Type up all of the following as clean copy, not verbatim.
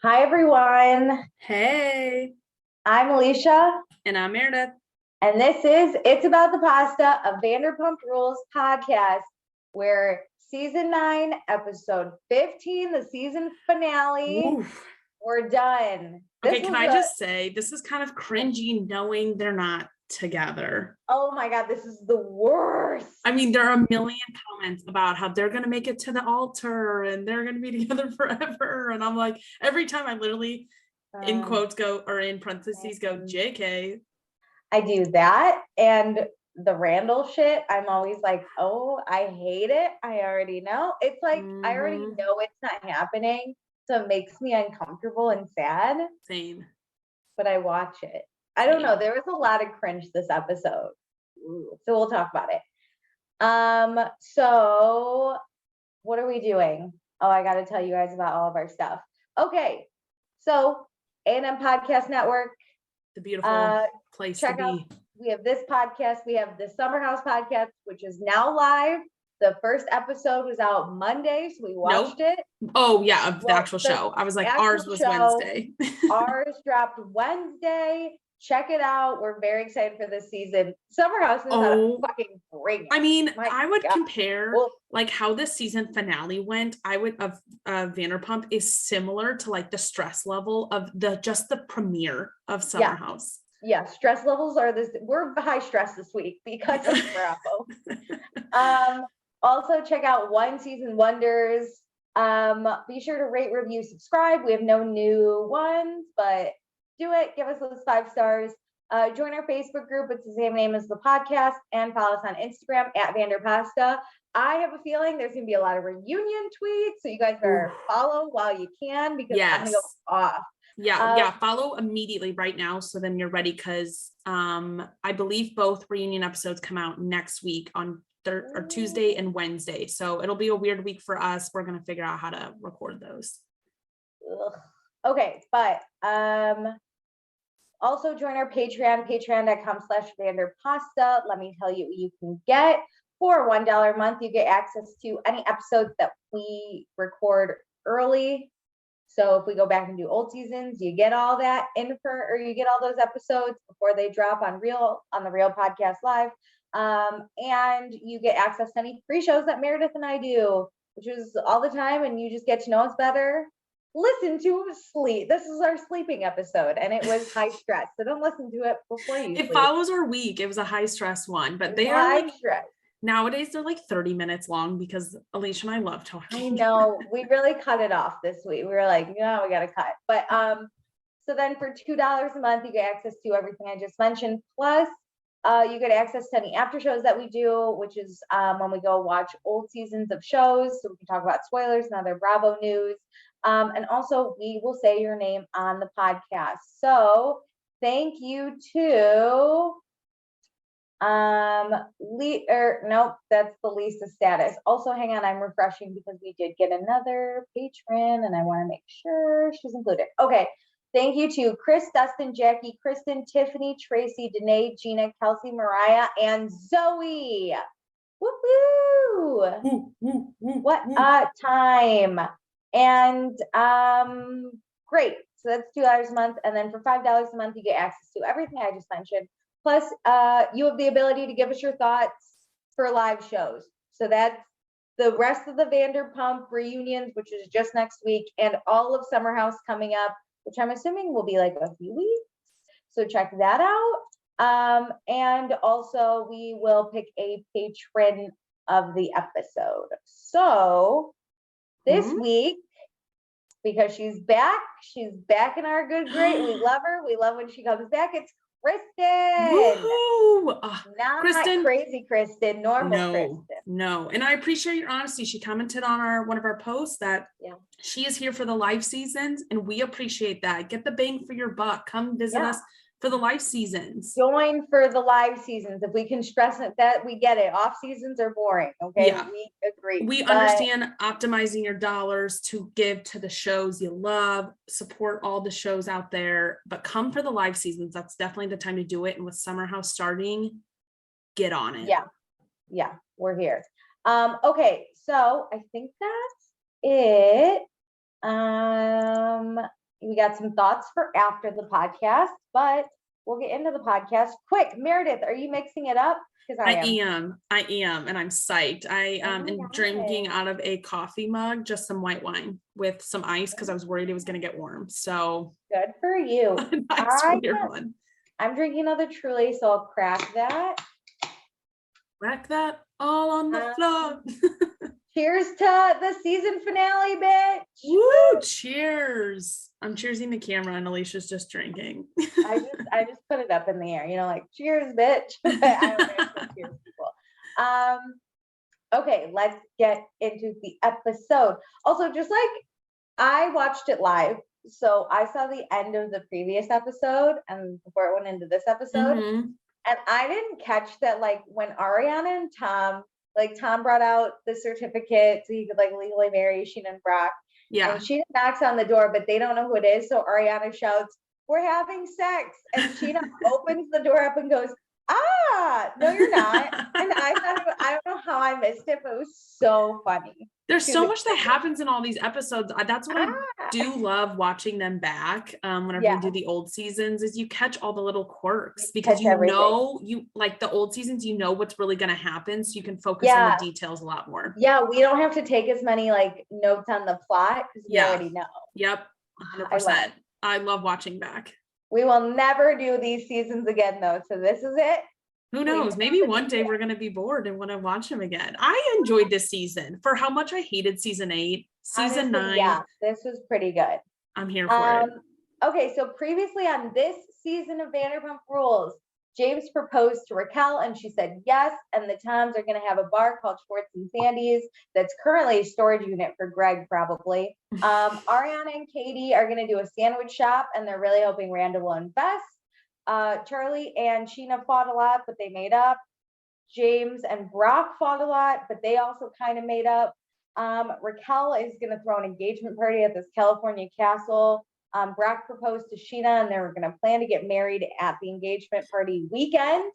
Hi, everyone. Hey, I'm Alicia, and I'm Meredith. and this is It's About the Pasta, a Vanderpump Rules podcast, where season 9, episode 15, the season finale, Oof. we're done. Okay, can I just say this is kind of cringy knowing they're not together. Oh my God, this is the worst. I mean, there are a million comments about how they're going to make it to the altar and they're going to be together forever. And I'm like, every time I literally in quotes go, or in parentheses go, JK. I do that. And the Randall shit, I'm always like, oh, I hate it. I already know. It's like, I already know it's not happening. So it makes me uncomfortable and sad. Same. But I watch it. I don't know. There was a lot of cringe this episode. So we'll talk about it. So what are we doing? Oh, I got to tell you guys about all of our stuff. Okay. So A&M Podcast Network. The beautiful place to be. We have this podcast. We have the Summer House podcast, which is now live. The first episode was out Monday, so we watched it. Oh, yeah, of the actual show. I was like, ours was Wednesday. Ours dropped Wednesday. Check it out. We're very excited for this season. Summer House is fucking great. I mean, I would compare like how this season finale went. I would of Vanderpump is similar to like the stress level of the premiere of Summer House. Yeah, stress levels are this. We're high stress this week because of Bravo. Also check out One Season Wonders. Be sure to rate, review, subscribe. We have no new ones, but do it. Give us those 5 stars. Join our Facebook group. It's the same name as the podcast, and follow us on Instagram at Vanderpasta. I have a feeling there's going to be a lot of reunion tweets, so you guys better follow while you can, because I'm going to go off. Yeah, follow immediately right now, so then you're ready, because I believe both reunion episodes come out next week on Tuesday and Wednesday, so it'll be a weird week for us. We're going to figure out how to record those. Okay, but also join our Patreon, patreon.com/Vanderpasta. Let me tell you what you can get. For $1 a month, you get access to any episodes that we record early. So if we go back and do old seasons, you get all that or you get all those episodes before they drop on the Real Podcast Live. And you get access to any free shows that Meredith and I do, which is all the time, and you just get to know us better. Listen to sleep. This is our sleeping episode, and it was high stress. So don't listen to it before you sleep. It follows our week. It was a high stress one, but they are high stress. Nowadays they're like 30 minutes long because Alicia and I love talking. I know. We really cut it off this week. We were like, no, we got to cut. But so then for $2 a month, you get access to everything I just mentioned. Plus, you get access to any after shows that we do, which is when we go watch old seasons of shows. So we can talk about spoilers and other Bravo news. And also we will say your name on the podcast. So thank you to nope, that's the Lisa status. Also, hang on, I'm refreshing because we did get another patron and I want to make sure she's included. Okay, thank you to Chris, Dustin, Jackie, Kristen, Tiffany, Tracy, Danae, Gina, Kelsey, Mariah, and Zoe. Woo-hoo! What a time. And great. So that's $2 a month, and then for $5 a month you get access to everything I just mentioned. Plus, you have the ability to give us your thoughts for live shows. So that's the rest of the Vanderpump reunions, which is just next week, and all of Summer House coming up, which I'm assuming will be like a few weeks. So check that out. And also, we will pick a patron of the episode. So this week, because she's back in our good grade. We love her. We love when she comes back. It's Kristen. Woo-hoo! Not Kristen, crazy Kristen, normal Kristen. No, and I appreciate your honesty. She commented on one of our posts that she is here for the live seasons, and we appreciate that. Get the bang for your buck. Come visit us for the live seasons. Join for the live seasons. If we can stress it, that we get it. Off seasons are boring. Okay. Yeah. We agree. We understand optimizing your dollars to give to the shows you love, support all the shows out there, but come for the live seasons. That's definitely the time to do it. And with Summer House starting, get on it. Yeah. We're here. Okay. So I think that's it. we got some thoughts for after the podcast, but we'll get into the podcast quick. Meredith, are you mixing it up? Because I am, and I'm psyched. I am drinking out of a coffee mug, just some white wine with some ice because I was worried it was going to get warm. So good for you. Nice weird one. I'm drinking another Truly, so I'll crack that. Crack that all on the floor. Cheers to the season finale, bitch. Woo! Cheers. I'm cheersing the camera, and Alicia's just drinking. I just put it up in the air, like cheers, bitch. I don't know cheers people. Okay, let's get into the episode. Also, just like I watched it live, so I saw the end of the previous episode and before it went into this episode, and I didn't catch that like when Ariana and Tom. Like Tom brought out the certificate so he could like legally marry Scheana and Brock. Yeah. And Scheana knocks on the door, but they don't know who it is. So Ariana shouts, "We're having sex." And Scheana opens the door up and goes, "No, you're not." And I thought, I don't know how I missed it, but it was so funny. There's so much that happens in all these episodes. That's what I do love watching them back. Whenever you do the old seasons, is you catch all the little quirks because you like the old seasons, what's really going to happen. So you can focus on the details a lot more. Yeah. We don't have to take as many like notes on the plot because we already know. Yep. 100%. I love watching back. We will never do these seasons again though. So this is it. Who knows? Maybe one day we're going to be bored and want to watch them again. I enjoyed this season for how much I hated season 8, season 9. Yeah, this was pretty good. I'm here for it. Okay, so previously on this season of Vanderpump Rules, James proposed to Raquel and she said yes. And the Toms are going to have a bar called Schwartz and Sandy's that's currently a storage unit for Greg, probably. Ariana and Katie are going to do a sandwich shop and they're really hoping Randall will invest. Charlie and Scheana fought a lot, but they made up. James and Brock fought a lot, but they also kind of made up. Raquel is going to throw an engagement party at this California castle. Brock proposed to Scheana and they were going to plan to get married at the engagement party weekend.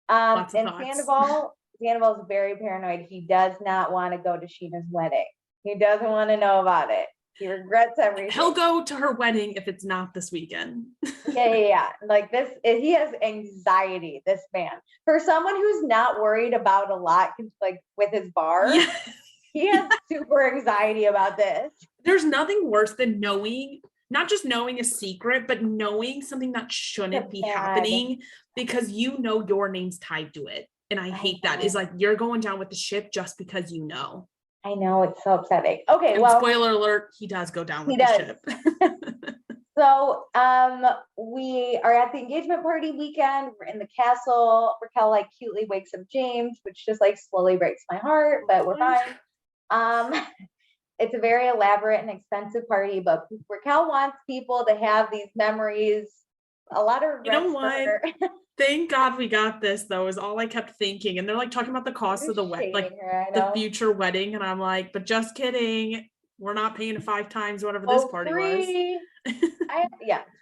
And Sandoval's very paranoid. He does not want to go to Sheena's wedding. He doesn't want to know about it. He regrets everything. He'll go to her wedding if it's not this weekend. Yeah. Like this, he has anxiety, this man. For someone who's not worried about a lot, like with his bar, he has super anxiety about this. There's nothing worse than not just knowing a secret, but knowing something that shouldn't be happening because your name's tied to it. And I hate that. Is like you're going down with the ship just because you know. I know, it's so upsetting. Okay, and spoiler alert, he does go down with the ship. So we are at the engagement party weekend. We're in the castle. Raquel like cutely wakes up James, which just like slowly breaks my heart, but we're fine. It's a very elaborate and expensive party, but Raquel wants people to have these memories. A lot of regrets. You know what? Thank God we got this though, is all I kept thinking. And they're like talking about the cost of the wedding, like the future wedding. And I'm like, but just kidding. We're not paying 5 times whatever this party was.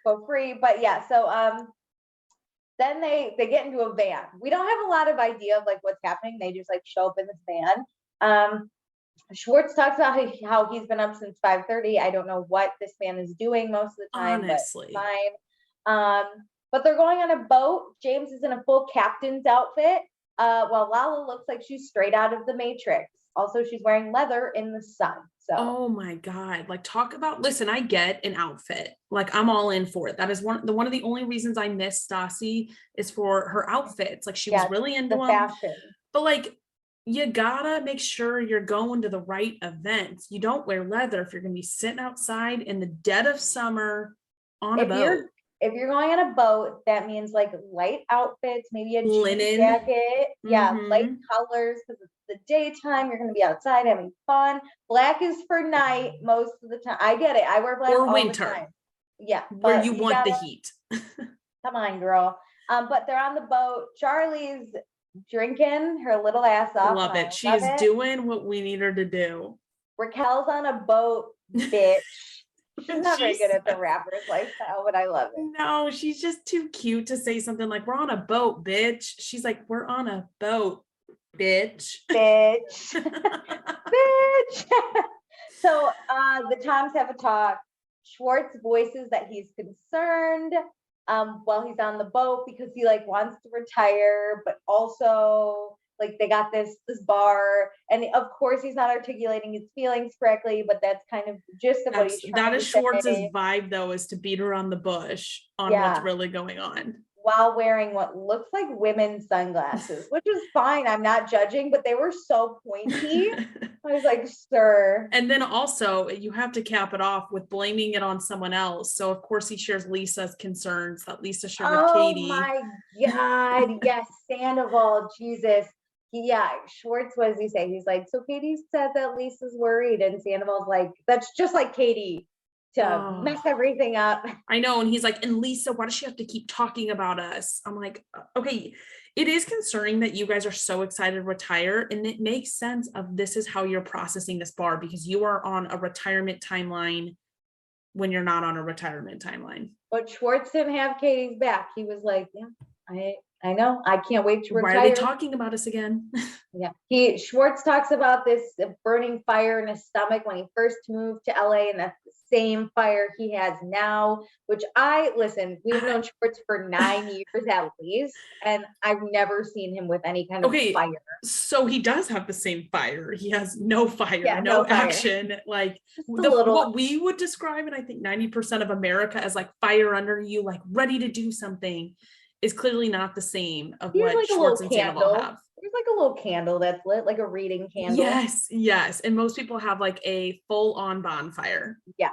For free. But yeah, so then they get into a van. We don't have a lot of idea of like what's happening. They just like show up in this van. Schwartz talks about how he's been up since 5:30. I don't know what this man is doing most of the time, honestly. But fine. But they're going on a boat. James is in a full captain's outfit, while Lala looks like she's straight out of the Matrix. Also, she's wearing leather in the sun. So, oh my God, like listen, I get an outfit. Like I'm all in for it. That is one of the only reasons I miss Stassi is for her outfits. Like she was really into them. Fashion. But like, you gotta make sure you're going to the right events. You don't wear leather if you're going to be sitting outside in the dead of summer on a boat. If you're going on a boat, that means like light outfits, maybe a linen jacket. Yeah, light colors because it's the daytime. You're going to be outside having fun. Black is for night most of the time. I get it. I wear black all winter. The time. Yeah, where you want the heat. Come on, girl. But they're on the boat. Charlie's drinking her little ass off. Love it. She is doing what we need her to do. Raquel's on a boat, bitch. She's not very good at the rapper's lifestyle, but I love it. No, she's just too cute to say something like, we're on a boat, bitch. She's like, we're on a boat, bitch. Bitch. Bitch. So the Toms have a talk. Schwartz voices that he's concerned while he's on the boat because he like wants to retire, but also like they got this bar, and of course he's not articulating his feelings correctly, but that's kind of the gist of what he's trying That to is Schwartz's say. vibe, though, is to beat around the bush on what's really going on. While wearing what looks like women's sunglasses, which is fine. I'm not judging, but they were so pointy. I was like, sir. And then also you have to cap it off with blaming it on someone else. So of course he shares Lisa's concerns that Lisa shared with Katie. Oh my God. Yes. Sandoval. Jesus. Schwartz, what does he say? He's like, so Katie said that Lisa's worried. And Sandoval's like, that's just like Katie to mess everything up. I know. And he's like, and Lisa, why does she have to keep talking about us? I'm like, okay, it is concerning that you guys are so excited to retire. And it makes sense of this is how you're processing this bar, because you are on a retirement timeline when you're not on a retirement timeline. But Schwartz didn't have Katie's back. He was like, yeah, I know. I can't wait to retire. Why are they talking about us again? Yeah. Schwartz talks about this burning fire in his stomach when he first moved to LA, and that's the same fire he has now, which we've known Schwartz for 9 years at least, and I've never seen him with any kind of fire. So he does have the same fire. He has no fire, no action. Like what we would describe, and I think 90% of America as like fire under you, like ready to do something, is clearly not the same of what like Schwartz and Sandoval have. There's like a little candle that's lit, like a reading candle. Yes. And most people have like a full-on bonfire. Yeah.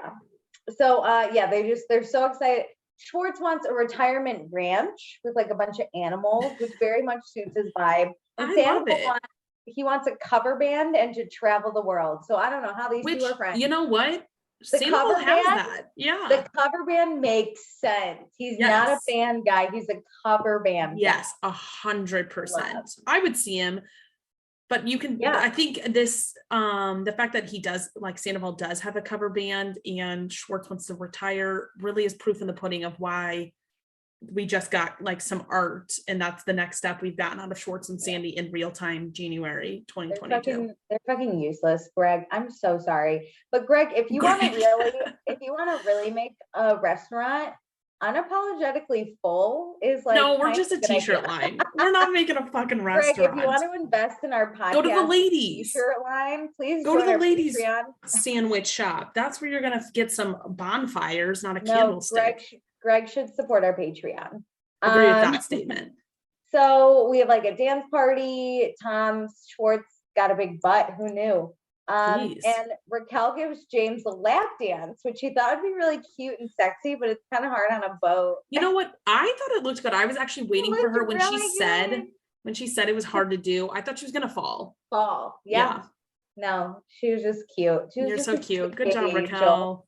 So they're so excited. Schwartz wants a retirement ranch with like a bunch of animals, which very much suits his vibe. And Sandoval wants a cover band and to travel the world. So I don't know how these two are friends. You know what? Sandoval has that. Yeah. The cover band makes sense. He's not a band guy. He's a cover band. Yes, 100%. I would see him, but you can, I think this, the fact that he does, like Sandoval does have a cover band and Schwartz wants to retire really is proof in the pudding of why we just got like some art, and that's the next step we've gotten out of Schwartz and Sandy in real time, January 2022. They're fucking useless, Greg. I'm so sorry, but Greg, if you want to really make a restaurant unapologetically full, is like, no, we're just a t-shirt line. We're not making a fucking restaurant. Greg, if you want to invest in our podcast, go to the ladies t-shirt line, please go to the ladies Patreon sandwich shop. That's where you're gonna get some bonfires, not a candlestick. Greg should support our Patreon. Agree with that statement. So we have like a dance party. Tom Schwartz got a big butt. Who knew? And Raquel gives James a lap dance, which he thought would be really cute and sexy, but it's kind of hard on a boat. You know what? I thought it looked good. I was actually waiting for her when she said it was hard to do. I thought she was gonna fall. Yeah. No, she was just cute. You're so cute. Good job, Raquel.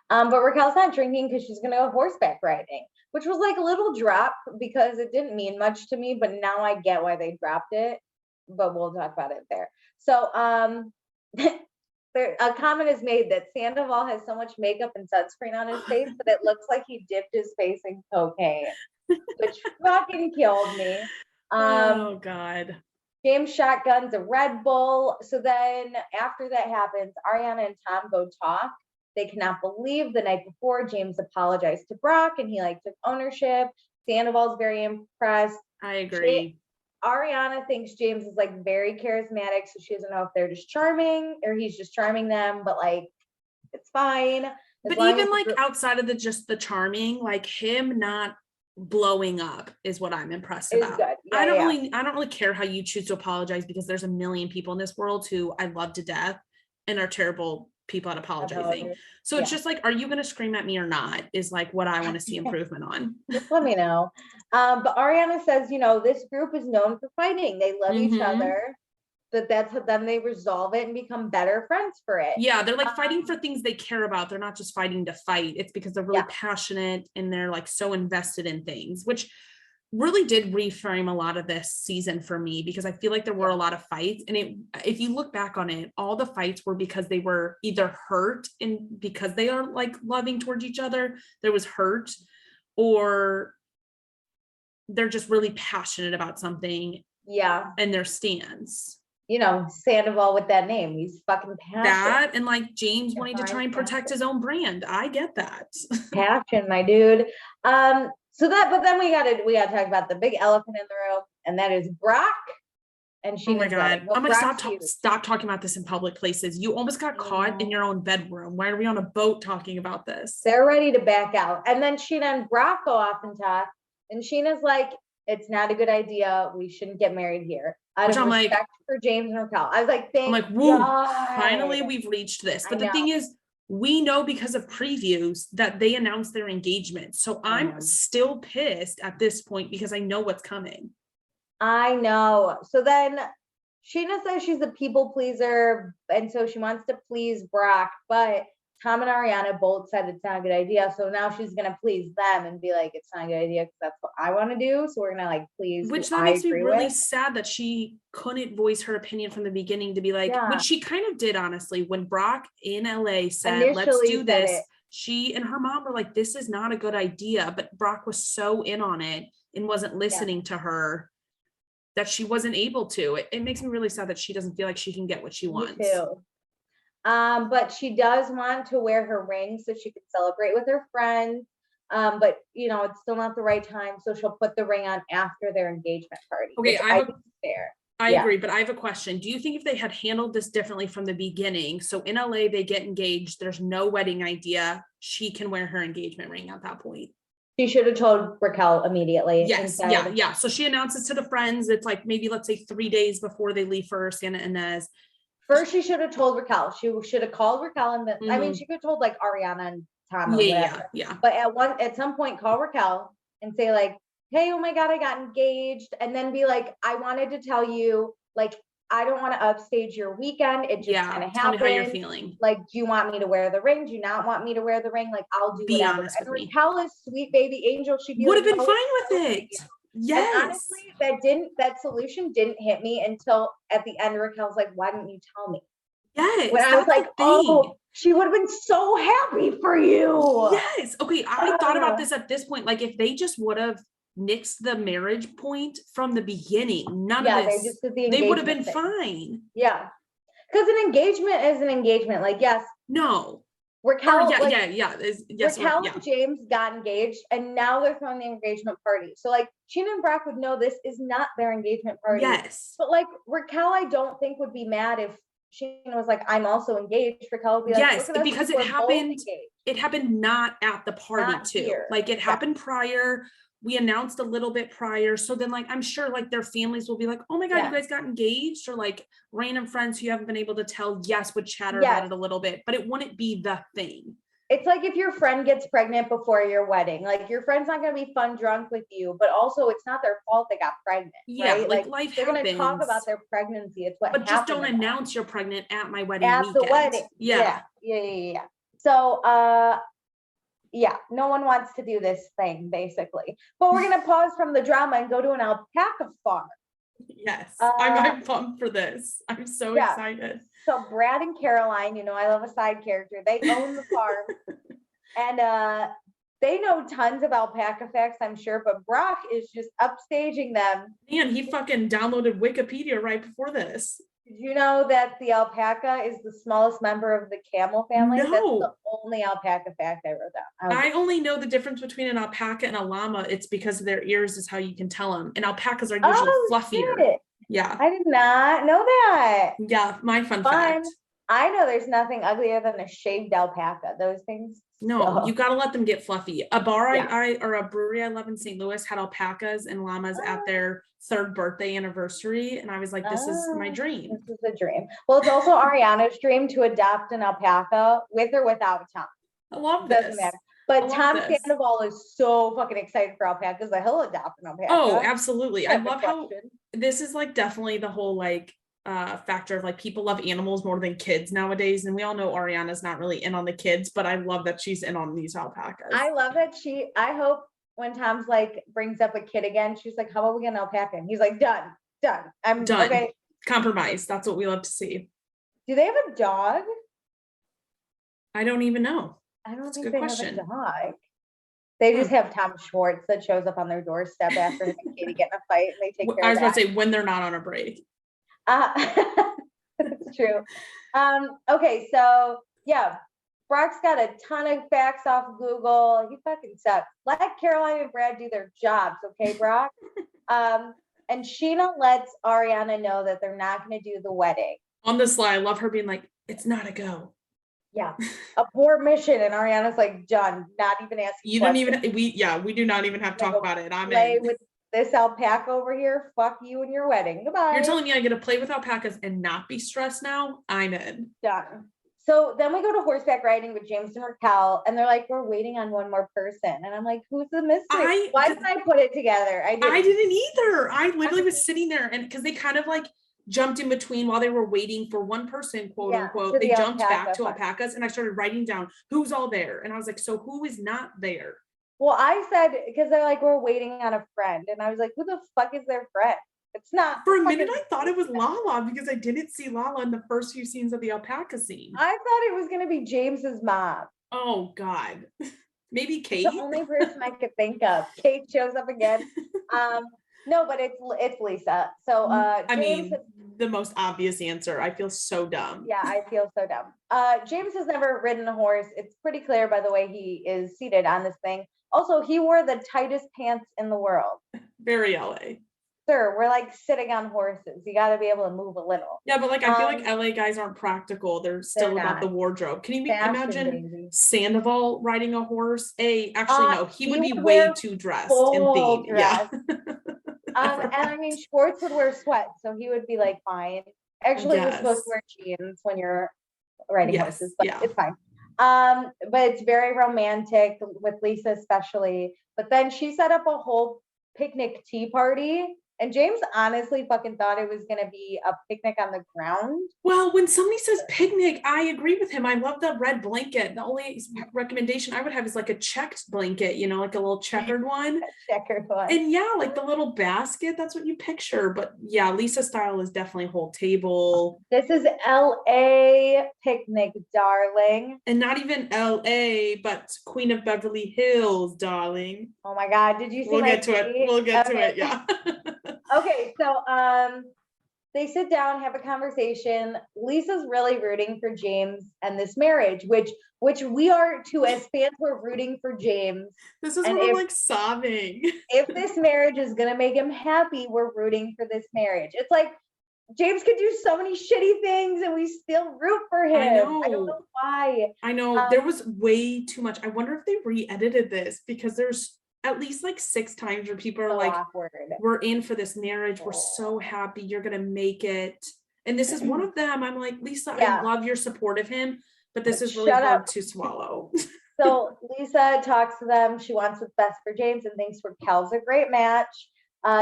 But Raquel's not drinking because she's gonna go horseback riding, which was like a little drop because it didn't mean much to me, but now I get why they dropped it. But we'll talk about it there. So a comment is made that Sandoval has so much makeup and sunscreen on his face that it looks like he dipped his face in cocaine, which fucking killed me. Oh God. James shotguns a Red Bull. So then after that happens, Ariana and Tom go talk. They cannot believe the night before James apologized to Brock and he like took ownership. Sandoval's very impressed. I agree. Ariana thinks James is like very charismatic, so she doesn't know if they're just charming or he's just charming them, but like it's fine. But even like outside of just the charming, like him not blowing up is what I'm impressed about. I don't really care how you choose to apologize, because there's a million people in this world who I love to death and are terrible people at apologizing. So it's just like, are you going to scream at me or not is like what I want to see improvement on. Just let me know. But Ariana says, this group is known for fighting. They love each other, but that's then they resolve it and become better friends for it. Yeah, they're like fighting for things they care about. They're not just fighting to fight. It's because they're really passionate and they're like so invested in things, which really did reframe a lot of this season for me, because I feel like there were a lot of fights, and if you look back on it, all the fights were because they were either hurt and because they are like loving towards each other, there was hurt, or they're just really passionate about something and their stance. Sandoval with that name. He's fucking passionate. That and like James wanting to try and protect his own brand. I get that. Passion, my dude. But then we gotta talk about the big elephant in the room, and that is Brock and Scheana's Oh my God. wedding. I'm gonna stop talking about this in public places. You almost got caught in your own bedroom. Why are we on a boat talking about this? They're ready to back out. And then Scheana and Brock go off and talk. And Sheena's like, it's not a good idea. We shouldn't get married here. Out of respect for James and Raquel. I was like, thank woo, God. finally we've reached this. But the thing is, we know because of previews that they announced their engagement. So I'm still pissed at this point because I know what's coming. I know. So then Scheana says she's a people pleaser, and so she wants to please Brock, but Tom and Ariana both said it's not a good idea. So now she's gonna please them and be like, it's not a good idea because that's what I want to do. So we're gonna like please. Which that makes me really sad that she couldn't voice her opinion from the beginning to be like, which she kind of did, honestly, when Brock in LA said, let's do this. She and her mom were like, this is not a good idea. But Brock was so in on it and wasn't listening to her that she wasn't able to. It makes me really sad that she doesn't feel like she can get what she wants. Me too. But she does want to wear her ring so she can celebrate with her friends. But it's still not the right time. So she'll put the ring on after their engagement party. Okay, I think it's fair. I agree, but I have a question. Do you think if they had handled this differently from the beginning, so in LA they get engaged, there's no wedding idea, she can wear her engagement ring at that point? She should have told Raquel immediately. Yes, yeah. So she announces to the friends, it's like maybe let's say 3 days before they leave for Santa Ynez. First, she should have told Raquel. She should have called Raquel, and then I mean, she could have told like Ariana and Tom. Or whatever. But at some point, call Raquel and say like, "Hey, oh my God, I got engaged," and then be like, "I wanted to tell you, like, I don't want to upstage your weekend. It just kind of happened. Tell me how you're feeling. Like, do you want me to wear the ring? Do you not want me to wear the ring? Like, I'll do whatever." Honest with me. Raquel is sweet baby angel. She would have been fine with it. Yes. And honestly, that solution didn't hit me until at the end. Raquel's like, "Why didn't you tell me?" Yes. When I was like, "Oh, she would have been so happy for you." Yes. Okay. I thought about this at this point. Like, if they just would have nixed the marriage point from the beginning, none of this, they would have been fine. Yeah. Because an engagement is an engagement. Like, yes. No. Raquel, Raquel and James got engaged, and now they're throwing the engagement party. So like Scheana and Brock would know this is not their engagement party. Yes. But like Raquel, I don't think would be mad if Scheana was like, "I'm also engaged." Raquel would be like, "Yes," because it happened. It happened not at the party too. Here. Like it happened prior. We announced a little bit prior. So then like, I'm sure like their families will be like, "Oh my God, you guys got engaged," or like random friends who you haven't been able to tell, would chatter about it a little bit, but it wouldn't be the thing. It's like if your friend gets pregnant before your wedding, like your friend's not going to be fun drunk with you, but also it's not their fault they got pregnant. Yeah. Right? Like life they're happens. They're going to talk about their pregnancy. It's what But just don't announce you're pregnant at my wedding at weekend. the wedding. Yeah. So, no one wants to do this thing, basically. But we're going to pause from the drama and go to an alpaca farm. Yes, I'm pumped for this. I'm so excited. So Brad and Caroline, I love a side character. They own the farm. And they know tons of alpaca facts, I'm sure, but Brock is just upstaging them. Man, he fucking downloaded Wikipedia right before this. Did you know that the alpaca is the smallest member of the camel family? No. That's the only alpaca fact I wrote down. I only know the difference between an alpaca and a llama. It's because of their ears is how you can tell them. And alpacas are usually fluffier. Shit. Yeah. I did not know that. Yeah, my fun fact. I know there's nothing uglier than a shaved alpaca. Those things. No, you got to let them get fluffy. A bar or a brewery I love in St. Louis had alpacas and llamas at their 3rd birthday anniversary. And I was like, this is my dream. This is a dream. Well, it's also Ariana's dream to adopt an alpaca with or without Tom. I love this. Doesn't matter. But Tom Sandoval is so fucking excited for alpacas that he'll adopt an alpaca. Oh, absolutely. I love how this is like definitely the whole like factor of like people love animals more than kids nowadays, and we all know Ariana's not really in on the kids, but I love that she's in on these alpacas. I love that I hope when Tom's like brings up a kid again, she's like, "How about we get an alpaca?" And he's like, done I'm done. Okay, compromise. That's what we love to see. Do they have a dog? I don't even know. I don't think they have a dog. They just have Tom Schwartz that shows up on their doorstep after him and Katie get in a fight, and they take care of that. I was about to say when they're not on a break. That's true. Okay, so yeah, Brock's got a ton of facts off Google. He fucking sucks. Let Caroline and Brad do their jobs, okay, Brock? And Scheana lets Ariana know that they're not going to do the wedding. On the sly, I love her being like, it's not a go. Yeah, abort mission, and Ariana's like, done. Not even asking. You don't even. We do not even have to talk about it. I'm in. With this alpaca over here. Fuck you and your wedding. Goodbye. You're telling me I get to play with alpacas and not be stressed now? I'm in. Done. So then we go to horseback riding with James and Raquel, and they're like, we're waiting on one more person. And I'm like, who's the mystery? Why didn't I put it together? I didn't either. I literally was sitting there, and because they kind of like jumped in between while they were waiting for one person, quote unquote, they jumped back to alpacas, and I started writing down who's all there. And I was like, so who is not there? Well, I said, because they're like, we're waiting on a friend. And I was like, who the fuck is their friend? It's not. For a minute, I thought it was Lala because I didn't see Lala in the first few scenes of the alpaca scene. I thought it was going to be James's mom. Oh, God. Maybe Kate. The only person I could think of. Kate shows up again. No, but it's Lisa. So James, the most obvious answer. I feel so dumb. Yeah, I feel so dumb. James has never ridden a horse. It's pretty clear by the way he is seated on this thing. Also, he wore the tightest pants in the world. Very LA. Sir, we're like sitting on horses. You got to be able to move a little. Yeah, but like I feel like LA guys aren't practical. They're still about the wardrobe. Can you imagine Sandoval riding a horse? Actually, no, he would be way too dressed and themed. Yeah. And I mean, Schwartz would wear sweats, so he would be like fine. Actually, you're supposed to wear jeans when you're riding horses, but it's fine. But it's very romantic with Lisa especially. But then she set up a whole picnic tea party, and James honestly fucking thought it was gonna be a picnic on the ground. Well, when somebody says picnic, I agree with him. I love the red blanket. The only recommendation I would have is like a checked blanket, you know, like a little checkered one. And yeah, like the little basket, that's what you picture. But yeah, Lisa style is definitely whole table. This is LA picnic, darling. And not even LA, but Queen of Beverly Hills, darling. Oh my God, did you see We'll get to it, yeah. Okay, so they sit down, have a conversation. Lisa's really rooting for James and this marriage, which we are too, as fans, we're rooting for James. This is when I'm like sobbing. If this marriage is gonna make him happy, we're rooting for this marriage. It's like James could do so many shitty things and we still root for him. I don't know why. I know there was way too much. I wonder if they re-edited this because there's at least like 6 times where people are like, awkward. We're in for this marriage. We're so happy you're going to make it. And this is one of them. I'm like, Lisa, I love your support of him, but this is really hard to swallow. So Lisa talks to them. She wants what's best for James and thinks Raquel's a great match.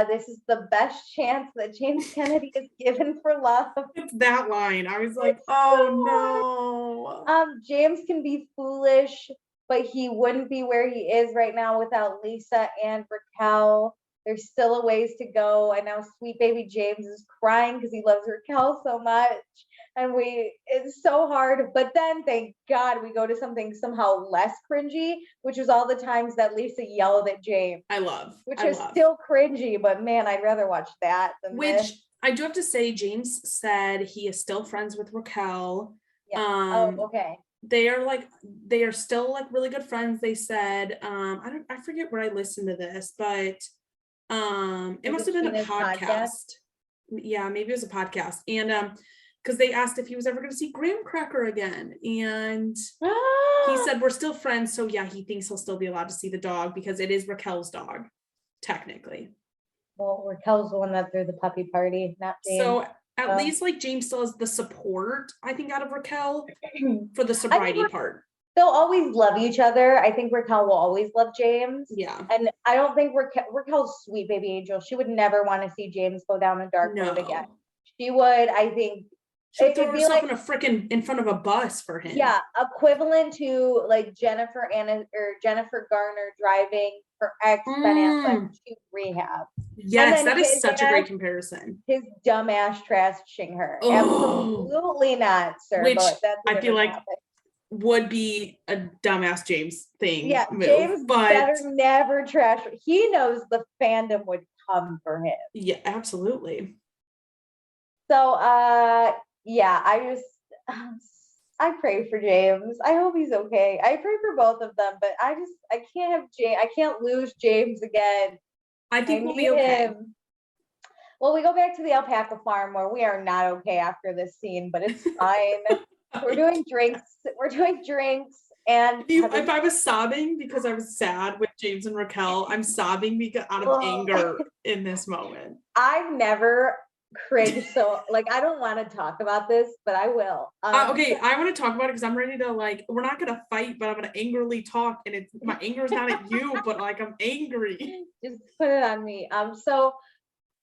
This is the best chance that James Kennedy is given for love. It's that line. I was like, oh no. James can be foolish, but he wouldn't be where he is right now without Lisa and Raquel. There's still a ways to go. And now sweet baby James is crying because he loves Raquel so much. And it's so hard. But then thank God we go to something somehow less cringy, which is all the times that Lisa yelled at James. Which is still cringy, but man, I'd rather watch that than this. I do have to say, James said he is still friends with Raquel. Yeah. Okay. They are still like really good friends. They said, I forget where I listened to this, but it must have been a podcast. Yeah, maybe it was a podcast. And because they asked if he was ever going to see Graham Cracker again. And he said, we're still friends. So yeah, he thinks he'll still be allowed to see the dog because it is Raquel's dog, technically. Well, Raquel's the one that threw the puppy party, not James. So at least like James still has the support, I think, out of Raquel for the sobriety part. They'll always love each other. I think Raquel will always love James. Yeah. And I don't think Raquel's sweet baby angel. She would never want to see James go down a dark road again. She would, I think. She'd throw herself in front of a bus for him. Yeah, equivalent to like Jennifer Garner driving her ex Ben Affleck to rehab. Yes, that is such a great comparison. His dumbass trashing her. Absolutely not, sir. Which I feel like would be a dumbass James thing. Yeah, James better never trash. He knows the fandom would come for him. Yeah, absolutely. So, yeah, I pray for James. I hope he's okay. I pray for both of them, but I can't have James. I can't lose James again. I I think we'll be need okay. him. Well, we go back to the alpaca farm where we are not okay after this scene, but it's fine. We're doing drinks. We're doing drinks. And If I was sobbing because I was sad with James and Raquel, I'm sobbing because out of anger in this moment. I've never cringed so like I don't want to talk about this, but I will. Okay, I want to talk about it because I'm ready to we're not gonna fight, but I'm gonna angrily talk, and it's my anger is not at you, but like I'm angry. Just put it on me. So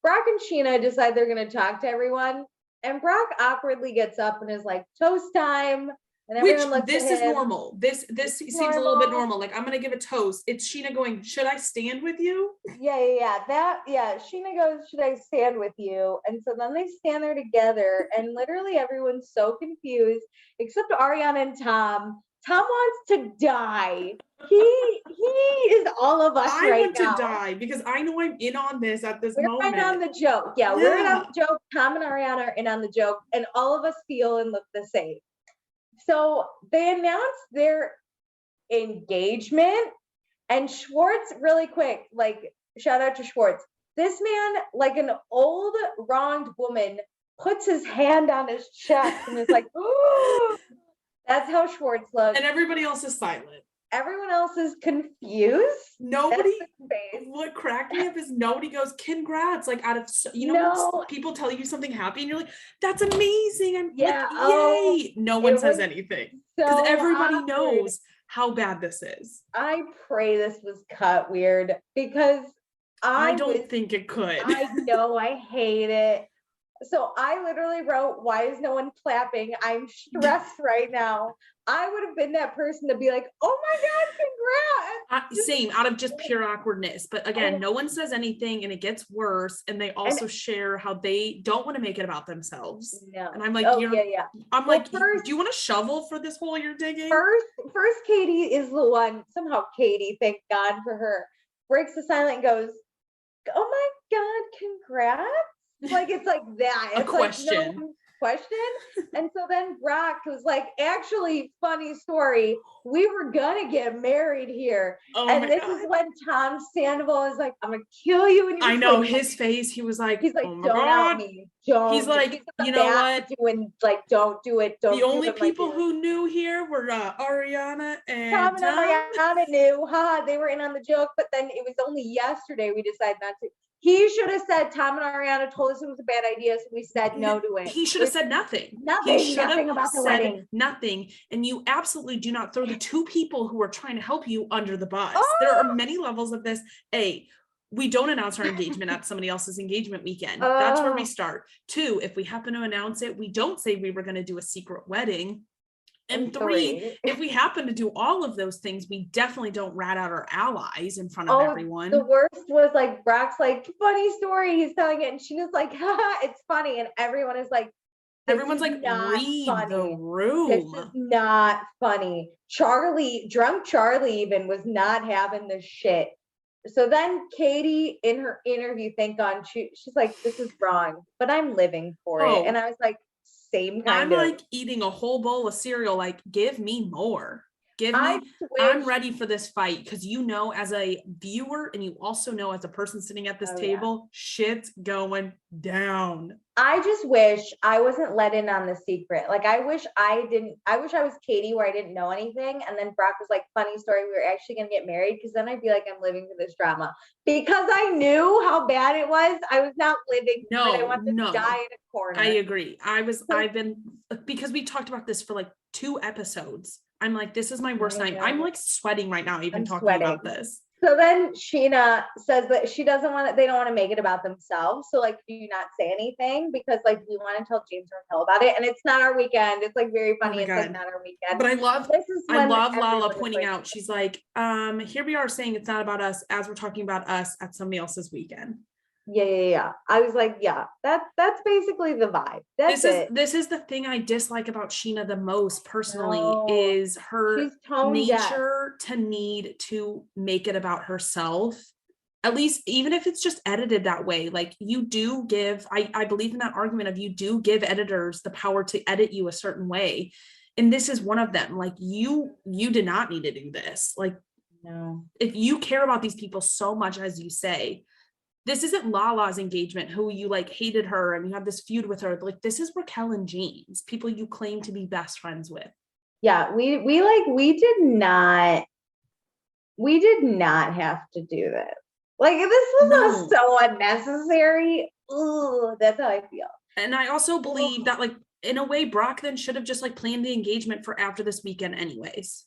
Brock and Scheana decide they're gonna talk to everyone, and Brock awkwardly gets up and is like, toast time. And everyone looks this at is him. normal. This seems a little bit normal. Like, I'm gonna give a toast. It's Scheana going, should I stand with you? Yeah. Scheana goes, should I stand with you? And so then they stand there together, and literally everyone's so confused, except Ariana and Tom. Tom wants to die. He is all of us I right want now. to die because I know I'm in on this at this moment. We're in on the joke. Yeah, we're in on the joke. Tom and Ariana are in on the joke, and all of us feel and look the same. So they announced their engagement, and Schwartz, really quick, like, shout out to Schwartz. This man, like an old wronged woman, puts his hand on his chest and is like, oh, that's how Schwartz looks. And everybody else is silent. Everyone else is confused. Nobody, what cracked me up is nobody goes, congrats, like out of, people tell you something happy and you're like, that's amazing. I'm like, yay. No one says anything because everybody knows how bad this is. I pray this was cut weird because I don't think it could. I know, I hate it. So I literally wrote, why is no one clapping? I'm stressed right now. I would have been that person to be like, oh my God, congrats. Same, out of just pure awkwardness. But again, no one says anything and it gets worse. And they also share how they don't want to make it about themselves. No. And I'm like, I'm like, do you want a shovel for this hole you're digging? First, Katie is the one, somehow Katie, thank God for her, breaks the silence and goes, oh my God, congrats. Like, it's like that. It's question. Like, no question. And so then Brock was like, actually, funny story, we were gonna get married here. And this is when Tom Sandoval is like, I'm gonna kill you. And I know his face. He's like, oh my don't God. out me. Don't. He's like, you know what? Don't do it. Don't. The only people who knew here were Ariana and Tom and Ariana knew. They were in on the joke, but then it was only yesterday we decided not to. He should have said, Tom and Ariana told us it was a bad idea, so we said no to it. He should have said nothing. Nothing about the wedding. Nothing. And you absolutely do not throw the two people who are trying to help you under the bus. There are many levels of this. We don't announce our engagement at somebody else's engagement weekend. That's where we start. 2, if we happen to announce it, we don't say we were going to do a secret wedding. And 3, if we happen to do all of those things, we definitely don't rat out our allies in front of everyone. The worst was like, Brock's like, funny story, he's telling it, and she was like, it's funny, and everyone is like, everyone's like, read the room. This is not funny. Drunk Charlie even was not having this shit. So then Katie, in her interview, thank God, she's like, this is wrong, but I'm living for it. And I was like, same kind of. I'm like eating a whole bowl of cereal, like, give me more. I'm ready for this fight, because as a viewer, and you also know as a person sitting at this table, shit's going down. I just wish I wasn't let in on the secret. Like, I wish I was Katie, where I didn't know anything, and then Brock was like, funny story, we were actually gonna get married, because then I'd be like, I'm living for this drama. Because I knew how bad it was, I was not living. I wanted to die in a corner. I agree. Because we talked about this for like 2 episodes. I'm like, this is my worst night. I'm like sweating right now, even talking about this. So then Scheana says that they don't want to make it about themselves. So like, do you not say anything? Because like, we want to tell James and Raquel about it. And it's not our weekend. It's like very funny. It's like not our weekend. But I love Lala pointing out, she's like, here we are saying it's not about us as we're talking about us at somebody else's weekend. Yeah. I was like, yeah, that's basically the vibe. This is the thing I dislike about Scheana the most personally, is her nature to need to make it about herself. at least even if it's just edited that way, like you do give, I believe in that argument of you do give editors the power to edit you a certain way. And this is one of them. Like you did not need to do this. Like, No. if you care about these people so much, as you say, this isn't Lala's engagement, who you like hated her and you have this feud with her. Like, this is Raquel and James, people you claim to be best friends with. Yeah, we did not have to do this. Like, this was so unnecessary. Ooh, that's how I feel. And I also believe that, like, in a way, Brock then should have just like planned the engagement for after this weekend anyways.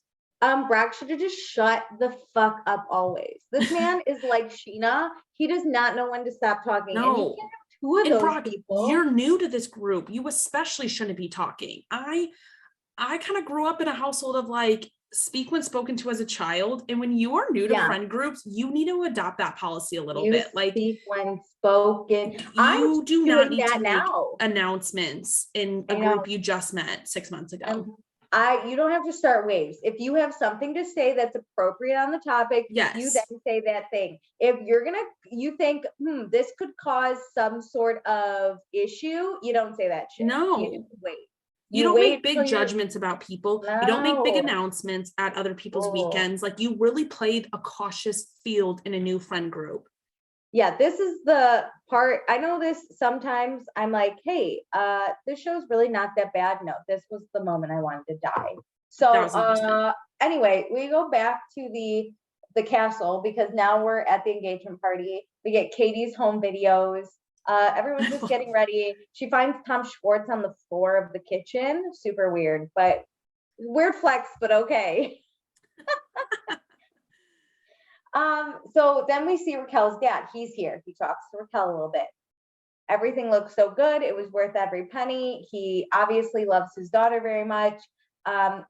Brock should have just shut the fuck up always. This man is like Scheana. He does not know when to stop talking. No. And you can't have two of those Brock, people. You're new to this group. You especially shouldn't be talking. I kind of grew up in a household of like, speak when spoken to as a child. And when you are new to friend groups, you need to adopt that policy a little bit. Like, speak when spoken. You do not need to make now. announcements in a group you just met 6 months ago. You don't have to start waves. If you have something to say that's appropriate on the topic, you then say that thing. If you think, this could cause some sort of issue, you don't say that shit. No. You just wait. You don't make big judgments about people. No. You don't make big announcements at other people's weekends. Like, you really played a cautious field in a new friend group. Yeah, this is the part. I know this sometimes I'm like, hey, this show's really not that bad. No, this was the moment I wanted to die. So anyway, we go back to the castle because now we're at the engagement party. We get Katie's home videos. Everyone's just getting ready. She finds Tom Schwartz on the floor of the kitchen. Super weird, but weird flex, but okay. So then we see Raquel's dad. He's here. He talks to Raquel a little bit. Everything looks so good. It was worth every penny. He obviously loves his daughter very much.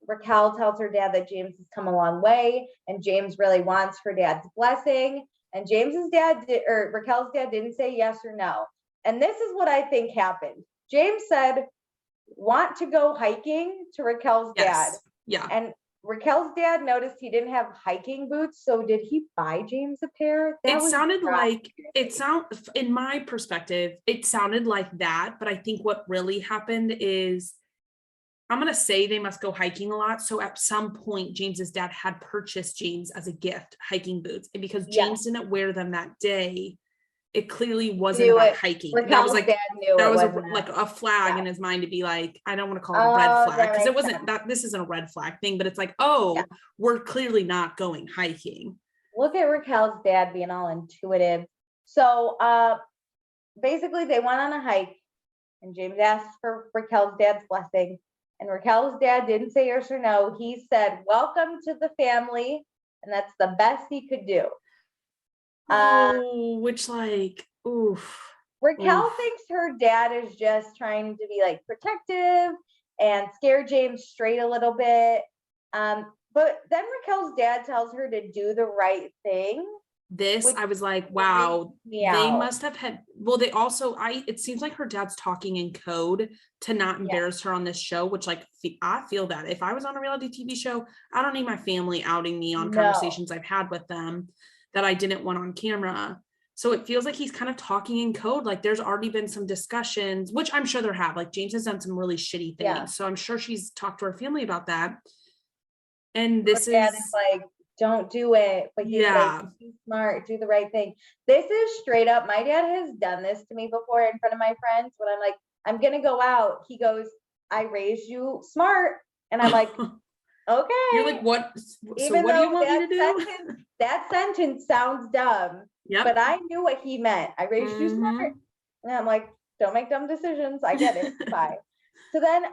Raquel tells her dad that James has come a long way, and James really wants her dad's blessing. And Raquel's dad didn't say yes or no. And this is what I think happened. James said, want to go hiking to Raquel's dad. Yeah. And Raquel's dad noticed he didn't have hiking boots. So did he buy James a pair? In my perspective, it sounded like that. But I think what really happened is, I'm going to say they must go hiking a lot. So at some point, James's dad had purchased James as a gift hiking boots. And because James didn't wear them that day, it clearly wasn't about hiking. That was like, a flag in his mind to be like, I don't want to call it a red flag, because it wasn't that. This isn't a red flag thing, but it's like, we're clearly not going hiking. Look at Raquel's dad being all intuitive. So basically they went on a hike and James asked for Raquel's dad's blessing, and Raquel's dad didn't say yes or no. He said, welcome to the family. And that's the best he could do. Raquel thinks her dad is just trying to be like protective and scare James straight a little bit. But then Raquel's dad tells her to do the right thing. I was like, wow, they must have had, they also, it seems like her dad's talking in code to not embarrass her on this show, which like, I feel that if I was on a reality TV show, I don't need my family outing me on conversations I've had with them that I didn't want on camera. So it feels like he's kind of talking in code. Like, there's already been some discussions, which I'm sure there have, like James has done some really shitty things. Yeah. So I'm sure she's talked to her family about that. And this is like, don't do it. But he's like, be smart, do the right thing. This is straight up. My dad has done this to me before in front of my friends. When I'm like, I'm going to go out. He goes, I raised you smart. And I'm like, okay. You're like, what? So what do you want me to do? That sentence sounds dumb. Yeah. But I knew what he meant. I raised you smart. And I'm like, don't make dumb decisions. I get it. Bye. So then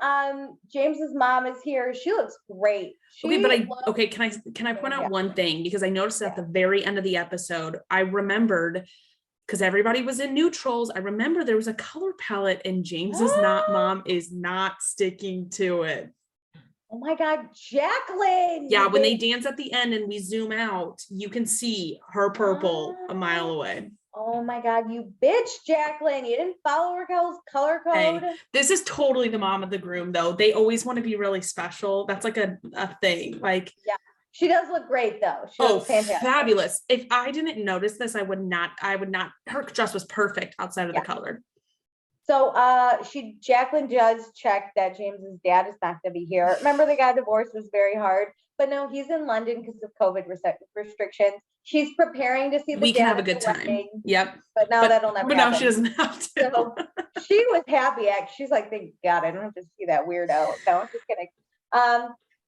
James's mom is here. She looks great. Can I point out one thing? Because I noticed at the very end of the episode, I remembered, because everybody was in neutrals, I remember there was a color palette and James's mom is not sticking to it. Oh my God, Jacqueline. Yeah, when they dance at the end and we zoom out, you can see her purple a mile away. Oh my God, you bitch, Jacqueline. You didn't follow Raquel's color code. Hey, this is totally the mom of the groom, though. They always want to be really special. That's like a thing. Like, She does look great though. She looks fantastic. Fabulous. If I didn't notice this, I would not, her dress was perfect outside of the color. So Jacqueline does check that James's dad is not going to be here. Remember, the guy divorced was very hard, but no, he's in London because of COVID restrictions. She's preparing to see the We dad can have a at the good time. wedding, Yep. but now that'll never But happen. now she doesn't have to. So she was happy. She's like, thank God, I don't have to see that weirdo. No, I'm just kidding.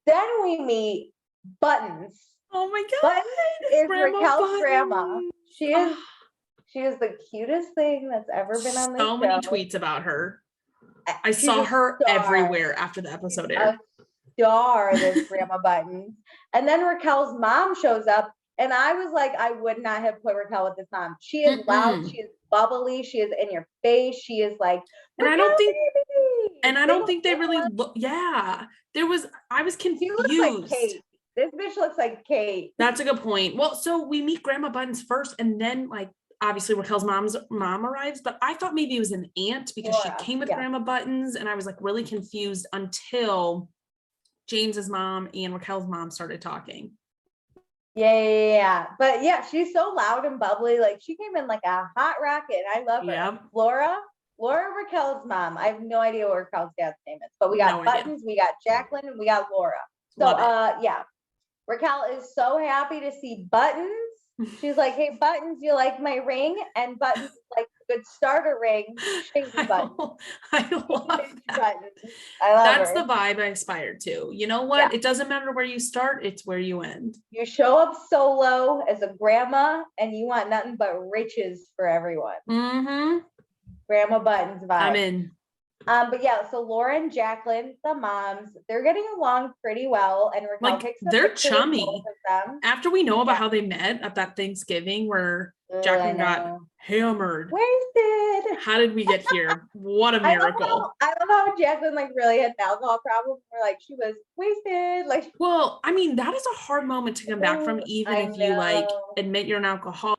Then we meet Buttons. Oh my God. Buttons is Grandma Raquel's Buttons. grandma. She is the cutest thing that's ever been on this show. So many tweets about her. I saw her everywhere after the episode aired. Star, this Grandma Buttons. And then Raquel's mom shows up, and I was like, I would not have put Raquel with this mom. She is loud, she is bubbly, she is in your face, she is like, and I don't think they really look. Yeah, I was confused. She looks like Kate. This bitch looks like Kate. That's a good point. Well, so we meet Grandma Buttons first, and then like obviously Raquel's mom arrives, but I thought maybe it was an aunt because she came with Grandma Buttons, and I was like really confused until James's mom and Raquel's mom started talking. Yeah. But yeah, she's so loud and bubbly. Like she came in like a hot rocket. I love her. Yep. Laura, Raquel's mom. I have no idea what Raquel's dad's name is, but we got Buttons, we got Jacqueline, and we got Laura. So yeah. Raquel is so happy to see Buttons. She's like, hey, Buttons, you like my ring? And Buttons is like, good starter ring. I love that. Buttons. That's the vibe I aspired to. You know what? Yeah. It doesn't matter where you start. It's where you end. You show up solo as a grandma and you want nothing but riches for everyone. Mm-hmm. Grandma Buttons vibe. I'm in. But yeah, so Laura and Jacqueline, the moms, they're getting along pretty well, and Raquel picks up they're chummy. Both of them. After we know about how they met at that Thanksgiving where Jacqueline got hammered. Wasted. How did we get here? What a miracle. I love how Jacqueline like really had an alcohol problem, or like she was wasted. Like, well, I mean, that is a hard moment to come back from, even if you like admit you're an alcoholic.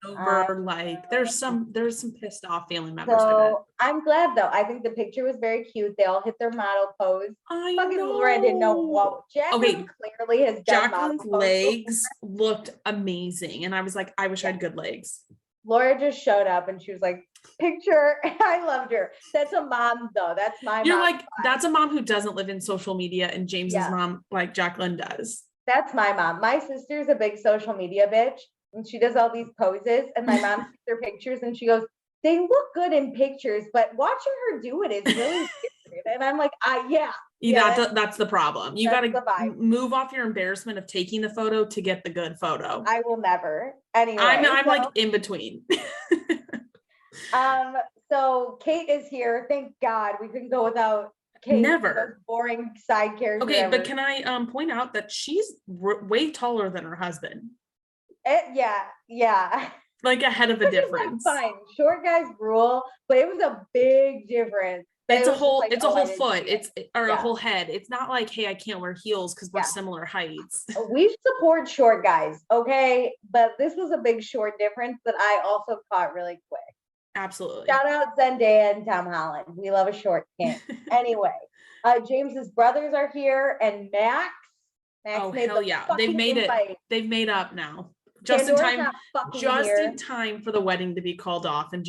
Over like there's some pissed off family members. So I'm glad though. I think the picture was very cute. They all hit their model pose. Fucking Laura didn't know what Jacqueline clearly has done. Jacqueline's legs looked amazing, and I was like, I wish I had good legs. Laura just showed up and she was like, picture. I loved her. That's a mom though. That's my mom. You're like, that's a mom who doesn't live in social media, and James's mom, like Jacqueline, does. That's my mom. My sister's a big social media bitch. And she does all these poses, and my mom sees their pictures and she goes, they look good in pictures, but watching her do it is really different. And I'm like, that's the problem. You got to move off your embarrassment of taking the photo to get the good photo. I will never. Anyway, I'm like in between. So Kate is here. Thank God we couldn't go without Kate. Never. Boring side character. Okay, but can I point out that she's way taller than her husband? Yeah. Like a head of a difference. Fine. Short guys rule, but it was a big difference. It's a whole foot. A whole head. It's not like, hey, I can't wear heels because we're similar heights. We support short guys, okay? But this was a big short difference that I also caught really quick. Absolutely. Shout out Zendaya and Tom Holland. We love a short king. Anyway, James's brothers are here, and Max. Oh hell yeah! They've made it. They've made up now. Just in time for the wedding to be called off and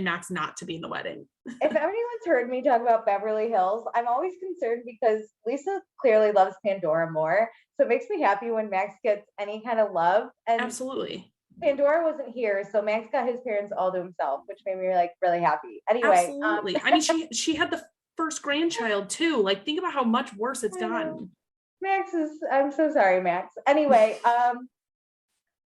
Max not to be in the wedding. If anyone's heard me talk about Beverly Hills, I'm always concerned because Lisa clearly loves Pandora more. So it makes me happy when Max gets any kind of love. And absolutely. Pandora wasn't here, so Max got his parents all to himself, which made me like really happy. Anyway. Absolutely. I mean, she had the first grandchild too. Like, think about how much worse it's gotten. I'm so sorry, Max. Anyway,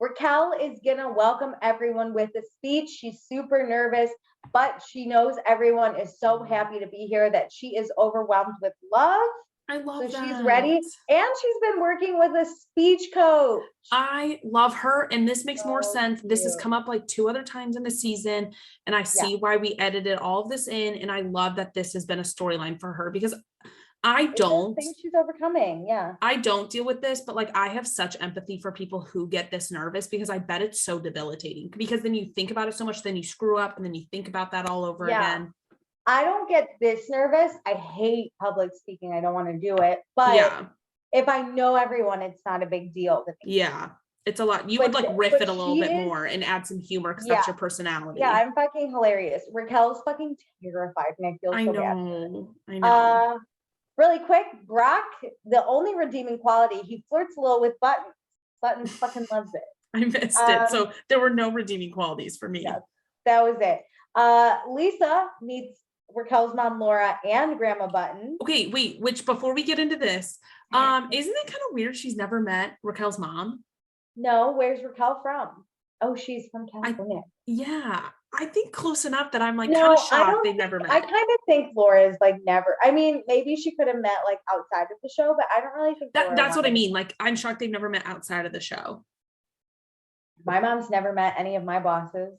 Raquel is gonna welcome everyone with a speech. She's super nervous, but she knows everyone is so happy to be here that she is overwhelmed with love. I love that. She's ready, and she's been working with a speech coach. I love her, and this makes more sense. This has come up like 2 other times in the season, and I see why we edited all of this in, and I love that this has been a storyline for her because I think she's overcoming. Yeah. I don't deal with this, but like I have such empathy for people who get this nervous because I bet it's so debilitating because then you think about it so much, then you screw up and then you think about that all over again. I don't get this nervous. I hate public speaking. I don't want to do it, but if I know everyone, it's not a big deal to me. Yeah. It's a lot. You But- would like riff but it a little she bit is- more and add some humor because Yeah. that's your personality. Yeah, I'm fucking hilarious. Raquel's fucking terrified and I feel I so bad. know. I know. Really quick, Brock, the only redeeming quality, he flirts a little with Buttons. Buttons fucking loves it. I missed it. So there were no redeeming qualities for me. Yeah, that was it. Lisa meets Raquel's mom, Laura, and Grandma Button. Okay, wait, which before we get into this, isn't it kind of weird she's never met Raquel's mom? No, where's Raquel from? Oh, she's from California. Yeah, I think close enough that I'm like No, kind of I shocked don't they've never met. I kind of think Laura's like never. I mean, maybe she could have met like outside of the show, but I don't really think That's what I wanted- mean. Like, I'm shocked they've never met outside of the show. My mom's never met any of my bosses.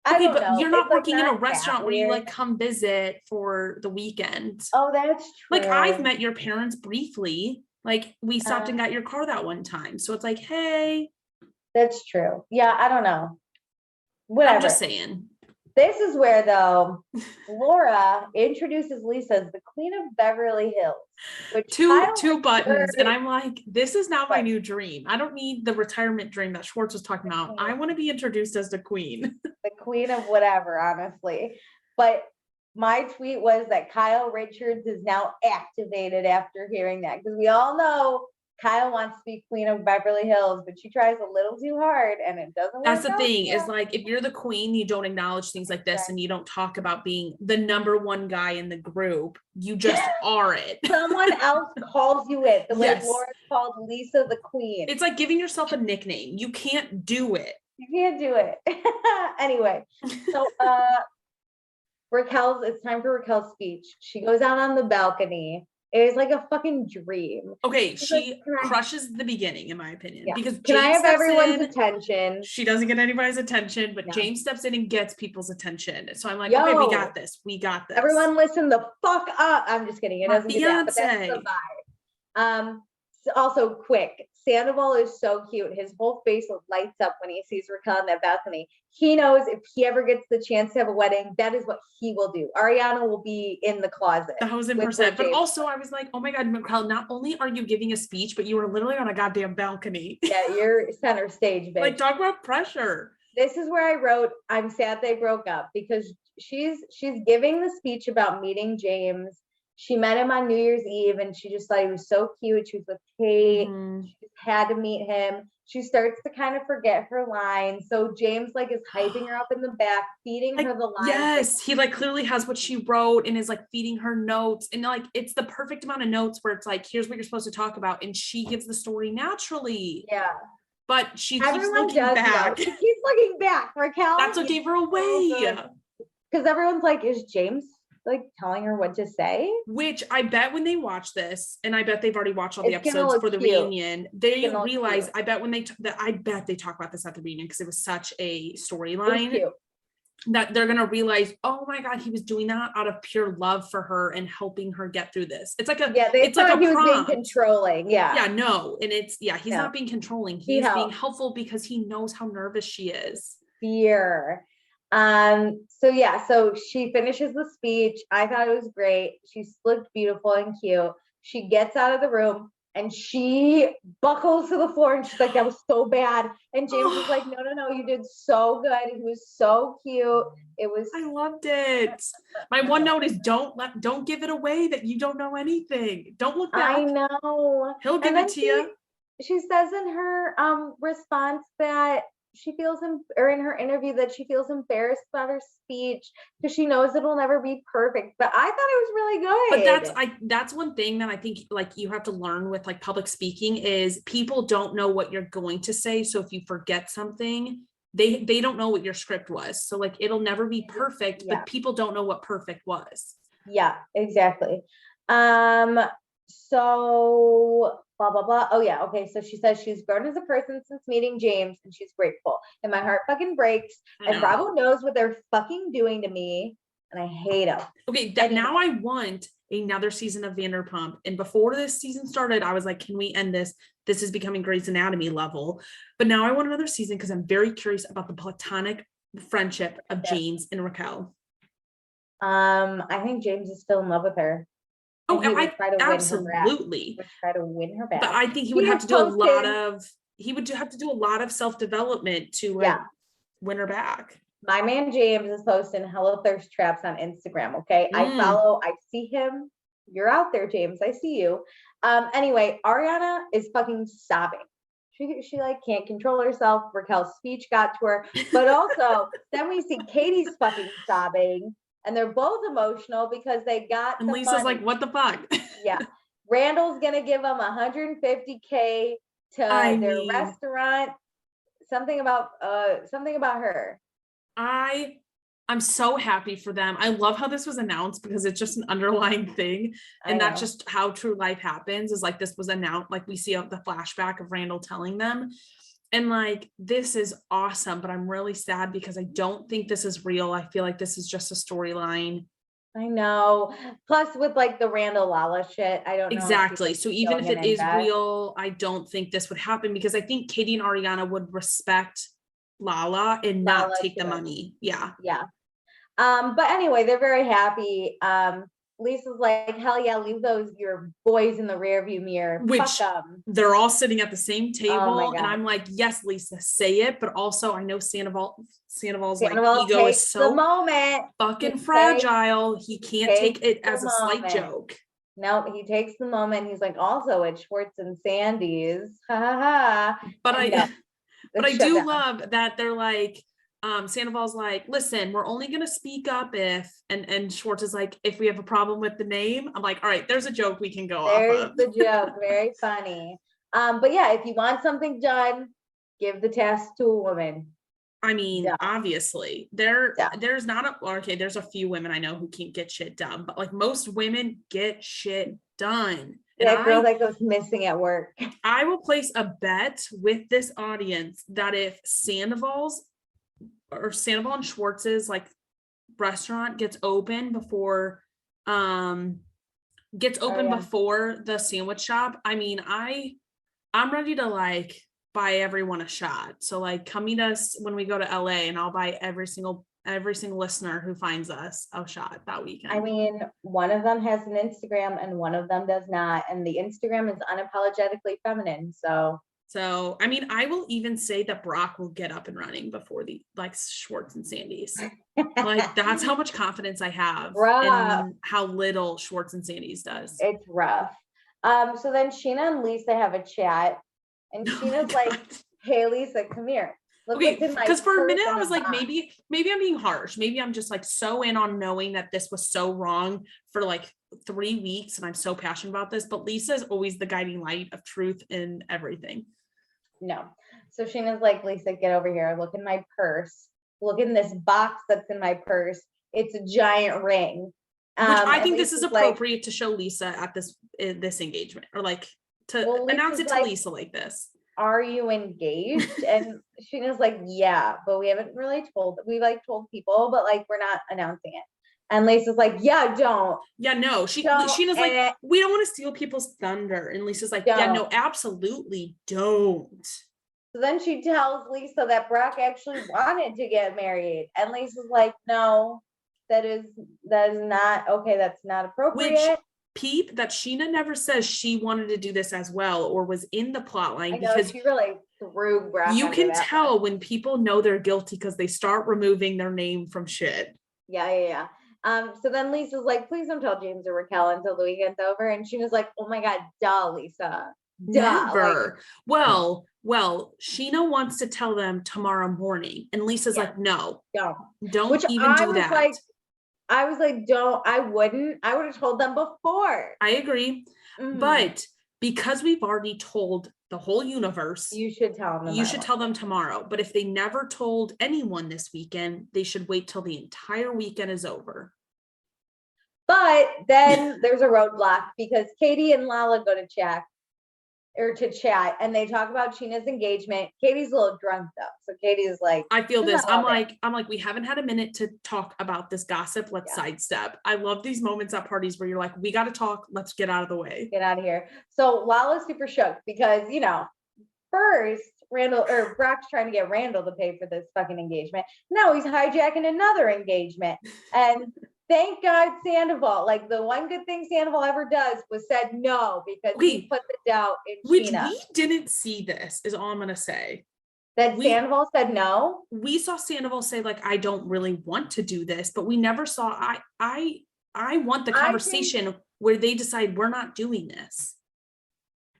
I Okay, don't but know. you're not It's, like, working in a not that restaurant where you weird. like come visit for the weekend. Oh, that's true. Like, I've met your parents briefly. Like, we stopped and got your car that one time. So it's like, hey, That's true. Yeah, I don't know. Whatever. I'm just saying. This is where, though, Laura introduces Lisa as the Queen of Beverly Hills. Which Two buttons, and heard- I'm like, this is now my Right. new dream. I don't need the retirement dream that Schwartz was talking about. I want to be introduced as the queen. the queen of whatever, honestly. But my tweet was that Kyle Richards is now activated after hearing that, because we all know Kyle wants to be Queen of Beverly Hills, but she tries a little too hard and it doesn't work. That's the out thing, for is her. like, if you're the queen, you don't acknowledge things like this, Right. and you don't talk about being the number one guy in the group. You just are it. Someone else calls you it, the way Yes. Laura called Lisa the Queen. It's like giving yourself a nickname. You can't do it. You can't do it. Anyway, so it's time for Raquel's speech. She goes out on the balcony. It is like a fucking dream. Okay, She's she like, "Can I-" crushes the beginning, in my opinion, Yeah. because Can I James have steps everyone's in. attention? She doesn't get anybody's attention, but No. James steps in and gets people's attention. So I'm like, okay, we Yo. got this. We got this. Everyone listen the fuck up. I'm just kidding. It My doesn't do that, but that's the vibe. Also quick, Sandoval is so cute. His whole face lights up when he sees Raquel on that balcony. He knows if he ever gets the chance to have a wedding, that is what he will do. Ariana will be in the closet. 1,000%. But James. also, I was like, oh my God, Raquel, not only are you giving a speech, but you were literally on a goddamn balcony. Yeah, you're center stage, bitch. Like, talk about pressure. This is where I wrote, I'm sad they broke up, because she's giving the speech about meeting James. She met him on New Year's Eve and she just thought he was so cute. She was with Kate. Mhm. She just had to meet him. She starts to kind of forget her lines. So James like is hyping her up in the back, feeding Like, her the lines. yes, he like clearly has what she wrote and is like feeding her notes, and like it's the perfect amount of notes where it's like, here's what you're supposed to talk about, and she gives the story naturally. Yeah. But she keeps Everyone looking does back. though. She keeps looking back. Raquel. That's what gave her away. Because everyone's like, is James like telling her what to say? Which I bet when they watch this, and I bet they've already watched all the It's gonna episodes look for the cute. reunion, they gonna look realize, cute. I bet when I bet they talk about this at the reunion because it was such a It was storyline, cute. that they're going to realize, oh my God, he was doing that out of pure love for her and helping her get through this. It's like Yeah, they it's like thought a he was being prompt. controlling. Yeah. Yeah, no. And it's, he's Yeah. not being controlling. He He's being helped. helpful because he knows how nervous she is. Fear. So she finishes the speech. I thought it was great. She looked beautiful and cute. She gets out of the room and she buckles to the floor and she's like, that was so bad. And James was like, no, you did so good. He was so cute. It was I loved it. My one note is don't give it away that you don't know anything. Don't look back. I know. He'll give And it to you. She says in her response that she feels or in her interview that she feels embarrassed about her speech because she knows it'll never be perfect. But I thought it was really good. But that's one thing that I think like you have to learn with like public speaking is people don't know what you're going to say. So if you forget something, they don't know what your script was. So like it'll never be perfect, Yeah. but people don't know what perfect was. Yeah, exactly. So blah blah blah. Oh yeah, okay. So she says she's grown as a person since meeting James and she's grateful. And my heart fucking breaks. I And know. Bravo knows what they're fucking doing to me. And I hate them. Okay, now I want another season of Vanderpump. And before this season started, I was like, can we end this? This is becoming Grey's Anatomy level. But now I want another season because I'm very curious about the platonic friendship of James and Raquel. I think James is still in love with her. Oh, and he would try to absolutely. Try to win her back. But I think he would have to do a lot of self-development to like win her back. My man James is posting hella thirst traps on Instagram. Okay. I see him. You're out there, James. I see you. Anyway, Ariana is fucking sobbing. She like can't control herself. Raquel's speech got to her. But also, then we see Katie's fucking sobbing. And they're both emotional because they got and Lisa's money. Like, what the fuck? Yeah. Randall's gonna give them $150K to their restaurant. Something about her. I'm so happy for them. I love how this was announced because it's just an underlying thing. And that's just how true life happens, is like this was announced, like we see the flashback of Randall telling them. And like, this is awesome, but I'm really sad because I don't think this is real. I feel like this is just a storyline. I know. Plus with like the Randall Lala shit, I don't know. Exactly. So even if it is real, I don't think this would happen because I think Katie and Ariana would respect Lala and not take the money. Yeah. Yeah. But anyway, they're very happy. Lisa's like, hell yeah, leave your boys in the rearview mirror. Which they're all sitting at the same table. And I'm like, yes, Lisa, say it. But also I know Sandoval's like ego is so fucking fragile. He can't take it as a slight joke. No, he takes the moment. He's like, also at Schwartz and Sandy's. Ha ha ha. But I do love that they're like, Sandoval's like, listen, we're only going to speak up if, and Schwartz is like, if we have a problem with the name. I'm like, all right, there's a joke we can go off of. There's the joke. Very funny. But yeah, if you want something done, give the task to a woman. I mean, obviously there's not there's a few women I know who can't get shit done, but like most women get shit done. Yeah, girls like goes missing at work. I will place a bet with this audience that if Sandoval and Schwartz's like restaurant gets open before before the sandwich shop, I mean, I'm ready to like buy everyone a shot. So like come meet us when we go to LA and I'll buy every single listener who finds us a shot that weekend. I mean, one of them has an Instagram and one of them does not, and the Instagram is unapologetically feminine. So I mean, I will even say that Brock will get up and running before the like Schwartz and Sandy's. Like that's how much confidence I have in how little Schwartz and Sandy's does. It's rough. So then Scheana and Lisa have a chat, and Sheena's like, "Hey, Lisa, come here." Okay, because for a minute I was like, maybe I'm being harsh. Maybe I'm just like so in on knowing that this was so wrong for like 3 weeks, and I'm so passionate about this. But Lisa is always the guiding light of truth in everything. No. So Sheena's like, Lisa, get over here. Look in my purse. Look in this box that's in my purse. It's a giant ring. Which I think this is appropriate to show Lisa at this engagement, or like to announce it to Lisa like this. Are you engaged? And Sheena's like, yeah, but we haven't really told people, but like we're not announcing it. And Lisa's like, yeah, don't. Yeah, no. Sheena's like, we don't want to steal people's thunder. And Lisa's like, yeah, no, absolutely don't. So then she tells Lisa that Brock actually wanted to get married. And Lisa's like, no, that is not okay. That's not appropriate. Peep that Scheana never says she wanted to do this as well or was in the plot line, because she really threw Brock. You can tell when people know they're guilty because they start removing their name from shit. Yeah. So then Lisa's like, please don't tell James or Raquel until the weekend's over. And she was like, oh my God, duh, Lisa. Never. Like, well, Scheana wants to tell them tomorrow morning. And Lisa's like, no, don't Which even do that. I was like, I would have told them before. I agree. Mm-hmm. But because we've already told the whole universe, you should tell them. You should tell them tomorrow. But if they never told anyone this weekend, they should wait till the entire weekend is over. But then there's a roadblock because Katie and Lala go to chat, and they talk about Scheana's engagement. Katie's a little drunk though. So Katie's like, I feel this. I'm like, we haven't had a minute to talk about this gossip. Let's sidestep. I love these moments at parties where you're like, we got to talk. Let's get out of the way. Get out of here. So Lala's super shook because, first Brock's trying to get Randall to pay for this fucking engagement. Now he's hijacking another engagement. And thank God Sandoval, like the one good thing Sandoval ever does was said no, because he put the doubt in Which Scheana. we didn't see this, is all I'm gonna say. That Sandoval said no? We saw Sandoval say, like, I don't really want to do this, but we never saw, I want the conversation where they decide we're not doing this.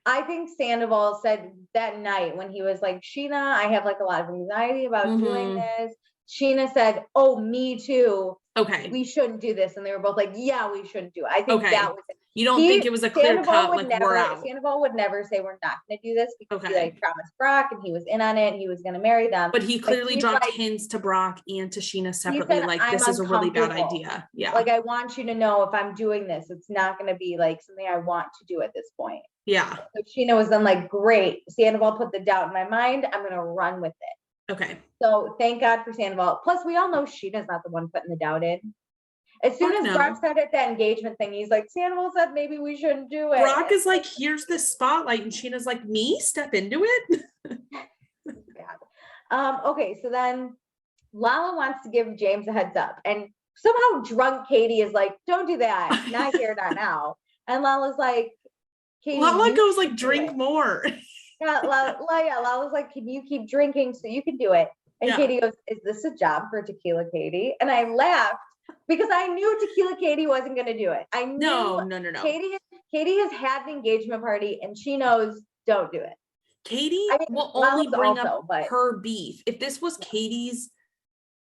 I think Sandoval said that night when he was like, Scheana, I have like a lot of anxiety about doing this. Scheana said, oh, me too. Okay. We shouldn't do this. And they were both like, yeah, we shouldn't do it. I think that was it. You don't think it was a clear cut, like, we're out? Sandoval would never say we're not going to do this, because he like promised Brock and he was in on it and he was going to marry them. But he clearly dropped hints to Brock and to Scheana separately, like, this is a really bad idea. Yeah. Like, I want you to know, if I'm doing this, it's not going to be like something I want to do at this point. Yeah. So Scheana was then like, great, Sandoval put the doubt in my mind, I'm going to run with it. Okay. So thank God for Sandoval. Plus, we all know Scheana's not the one putting the doubt in. As soon as Brock said at that engagement thing, he's like, Sandoval said maybe we shouldn't do it. Brock is like, here's this spotlight, and Scheana's like, me step into it. Okay, so then Lala wants to give James a heads up, and somehow drunk Katie is like, don't do that, not here, not now. And Lala's like, Katie, Lala goes like, drink more. Yeah, Lala's like, can you keep drinking so you can do it? And Katie goes, is this a job for Tequila Katie? And I laughed, because I knew Tequila Katie wasn't going to do it. I knew no. Katie has had an engagement party and she knows, don't do it. Katie will only bring up her beef. If this was Katie's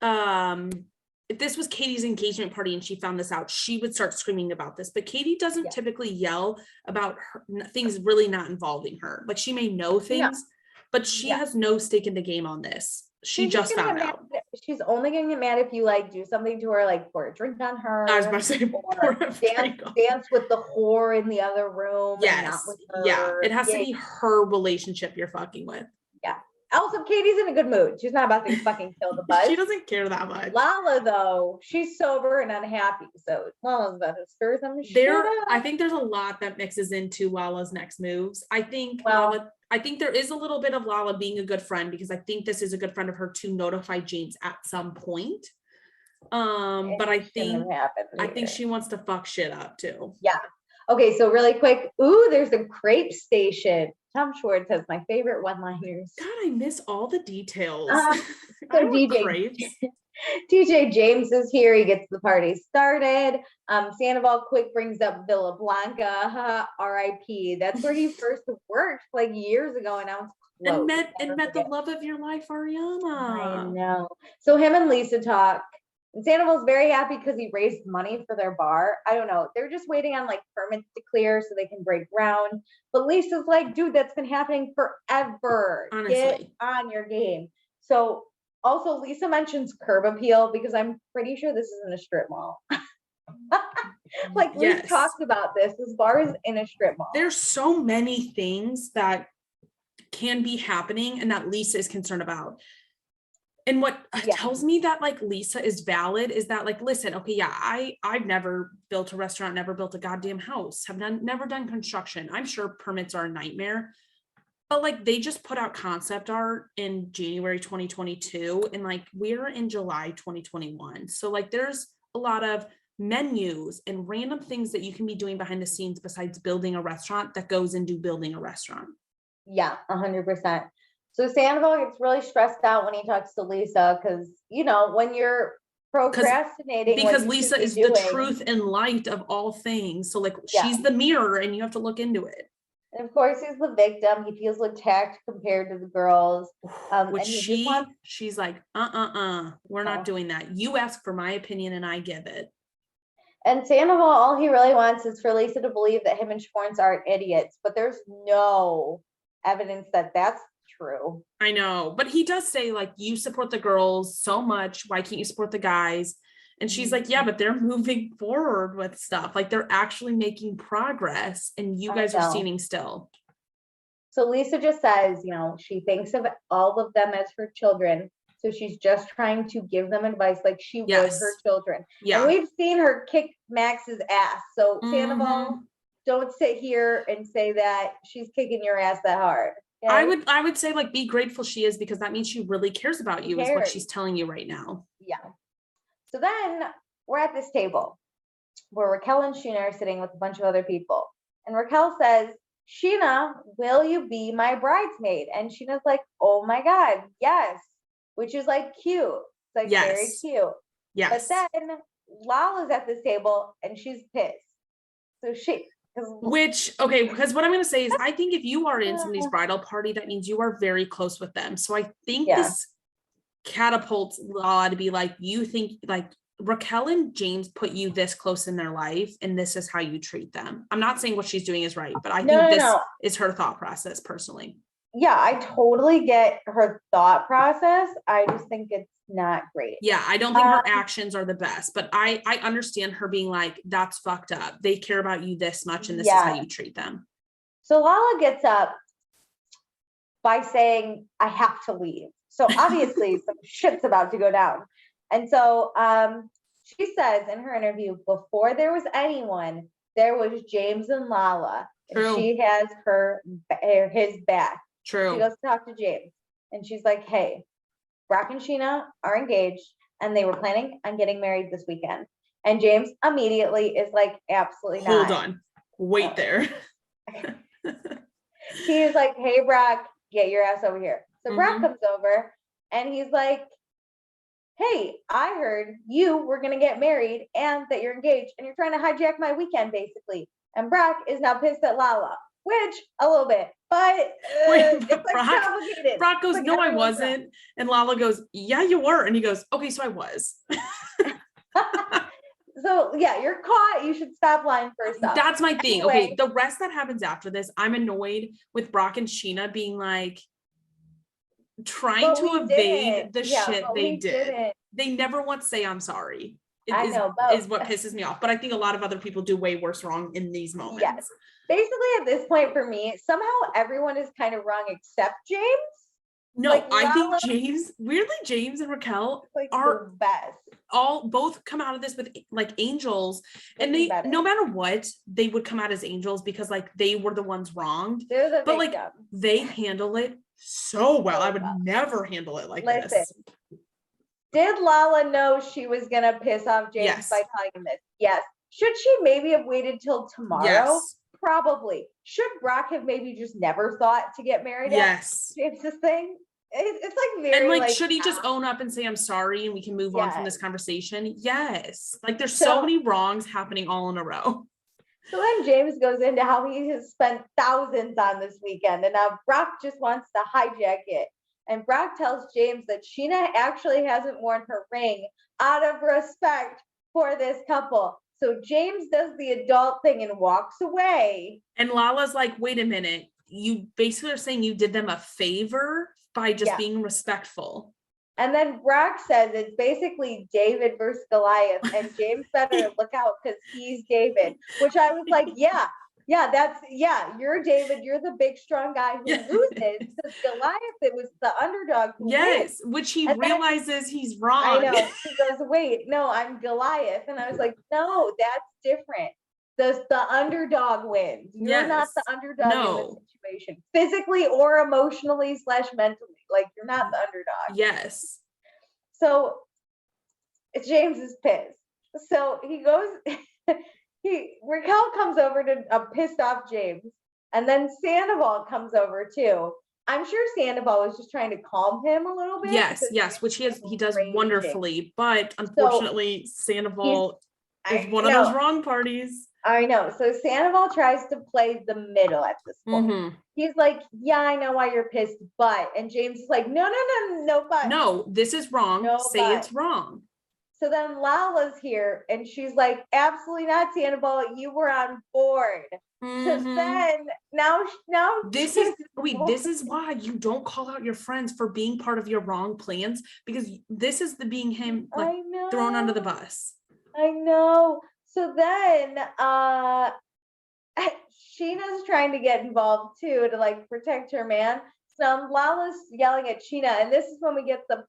engagement party and she found this out, she would start screaming about this. But Katie doesn't typically yell about things really not involving her. Like, she may know things, but she has no stake in the game on this. She's just found out. She's only gonna get mad if you like do something to her, like pour a drink on her. I was about to say, dance with the whore in the other room. Yes. And not with her. Yeah. It has to be her relationship you're fucking with. Yeah. Also, Katie's in a good mood. She's not about to fucking kill the buzz. She doesn't care that much. Lala, though, she's sober and unhappy. So Lala's about to stir some shit up. I think there's a lot that mixes into Lala's next moves. I think there is a little bit of Lala being a good friend, because I think this is a good friend of her to notify James at some point. But I think she wants to fuck shit up too. Yeah. Okay, so really quick. Ooh, there's a crepe station. Tom Schwartz has my favorite one-liners. God, I miss all the details. So DJ James is here. He gets the party started. Sandoval quick brings up Villa Blanca, RIP. That's where he first worked like years ago, and now it's met the love of your life, Ariana. I know. So him and Lisa talk. And Sandoval's very happy because he raised money for their bar. I don't know. They're just waiting on like permits to clear so they can break ground. But Lisa's like, dude, that's been happening forever. Honestly. Get on your game. So also Lisa mentions curb appeal, because I'm pretty sure this isn't a strip mall. Like, we've talked about this. This bar is in a strip mall. There's so many things that can be happening and that Lisa is concerned about. And what tells me that like Lisa is valid is that, like, listen, okay, yeah, I've never built a restaurant, never built a goddamn house, never done construction. I'm sure permits are a nightmare, but like, they just put out concept art in January 2022, and like, we're in July 2021. So like, there's a lot of menus and random things that you can be doing behind the scenes besides building a restaurant that goes into building a restaurant. Yeah, 100%. So Sandoval gets really stressed out when he talks to Lisa, because, you know, when you're procrastinating. Because Lisa is the truth and light of all things. So like, she's the mirror and you have to look into it. And of course, he's the victim. He feels attacked compared to the girls. Which she's like, we're not doing that. You ask for my opinion and I give it. And Sandoval, all he really wants is for Lisa to believe that him and Schwartz aren't idiots, but there's no evidence that that's true. I know, but he does say like, you support the girls so much, why can't you support the guys? And she's like, yeah, but they're moving forward with stuff, like they're actually making progress and you guys are standing still. So Lisa just says, you know, she thinks of all of them as her children, so she's just trying to give them advice like she would her children. And we've seen her kick Max's ass, so Sandoval, don't sit here and say that she's kicking your ass that hard. Okay? I would say like, be grateful she is, because that means she really cares about you, is what she's telling you right now. Yeah. So then we're at this table where Raquel and Scheana are sitting with a bunch of other people. And Raquel says, Scheana, will you be my bridesmaid? And Sheena's like, oh my God, yes. Which is like cute. It's like very cute. Yes. But then Lala's at this table and she's pissed. So because what I'm going to say is, I think if you are in somebody's bridal party, that means you are very close with them. So I think this catapults Lala to be like, you think like Raquel and James put you this close in their life, and this is how you treat them. I'm not saying what she's doing is right, but I think this is her thought process personally. Yeah, I totally get her thought process. I just think it's not great. Yeah, I don't think her actions are the best, but I understand her being like, that's fucked up. They care about you this much, and this is how you treat them. So Lala gets up by saying, I have to leave. So obviously some shit's about to go down. And so she says in her interview, before there was anyone, there was James and Lala. True. And she has his back. True. She goes to talk to James. And she's like, hey, Brock and Scheana are engaged and they were planning on getting married this weekend. And James immediately is like, absolutely not. Hold on. Wait there. He's like, hey, Brock, get your ass over here. So Brock comes over and he's like, hey, I heard you were going to get married and that you're engaged and you're trying to hijack my weekend, basically. And Brock is now pissed at Lala, which a little bit, but it's like complicated. Brock goes, no, I wasn't. And Lala goes, yeah, you were. And he goes, okay, so I was. So yeah, you're caught. You should stop lying first off. That's my thing. Okay, the rest that happens after this, I'm annoyed with Brock and Scheana being like, trying to evade the shit they did. They never once say I'm sorry. Is what pisses me off. But I think a lot of other people do way worse wrong in these moments. Yes. Basically at this point for me, somehow everyone is kind of wrong except James. No, like, I think James and Raquel are the best. Both come out of this with like angels, and they no matter what, they would come out as angels because like they were the ones wronged. But like they handle it so well. I would never handle it like this. Did Lala know she was gonna piss off James by telling him this? Yes. Should she maybe have waited till tomorrow? Yes. Probably. Should Brock have maybe just never thought to get married? Yes. James's thing. It's like very and like should he just own up and say I'm sorry and we can move on from this conversation? Yes. Like there's so many wrongs happening all in a row. So then James goes into how he has spent thousands on this weekend and now Brock just wants to hijack it. And Brock tells James that Scheana actually hasn't worn her ring out of respect for this couple. So James does the adult thing and walks away. And Lala's like, wait a minute. You basically are saying you did them a favor by just being respectful. And then Brock says it's basically David versus Goliath. And James better look out because he's David. Which I was like, you're David. You're the big, strong guy who loses. Because Goliath, it was the underdog who wins. Which he realizes he's wrong. I know. He goes, wait, no, I'm Goliath. And I was like, no, that's different. The underdog wins. You're not the underdog in this situation. Physically or emotionally / mentally. Like, you're not the underdog. Yes. So, James is pissed. So, he goes... Raquel comes over to a pissed off James, and then Sandoval comes over too. I'm sure Sandoval was just trying to calm him a little bit. Yes, which he does wonderfully, but unfortunately Sandoval is one of those wrong parties. I know. So Sandoval tries to play the middle at this point. Mm-hmm. He's like, yeah, I know why you're pissed, but, and James is like, no, but. No, this is wrong. Say it's wrong. So then Lala's here and she's like, absolutely not, Sandoval. You were on board. Mm-hmm. So then now this is why you don't call out your friends for being part of your wrong plans, because this is him like thrown under the bus. I know. So then Sheena's trying to get involved too to like protect her man. So Lala's yelling at Scheana, and this is when we get the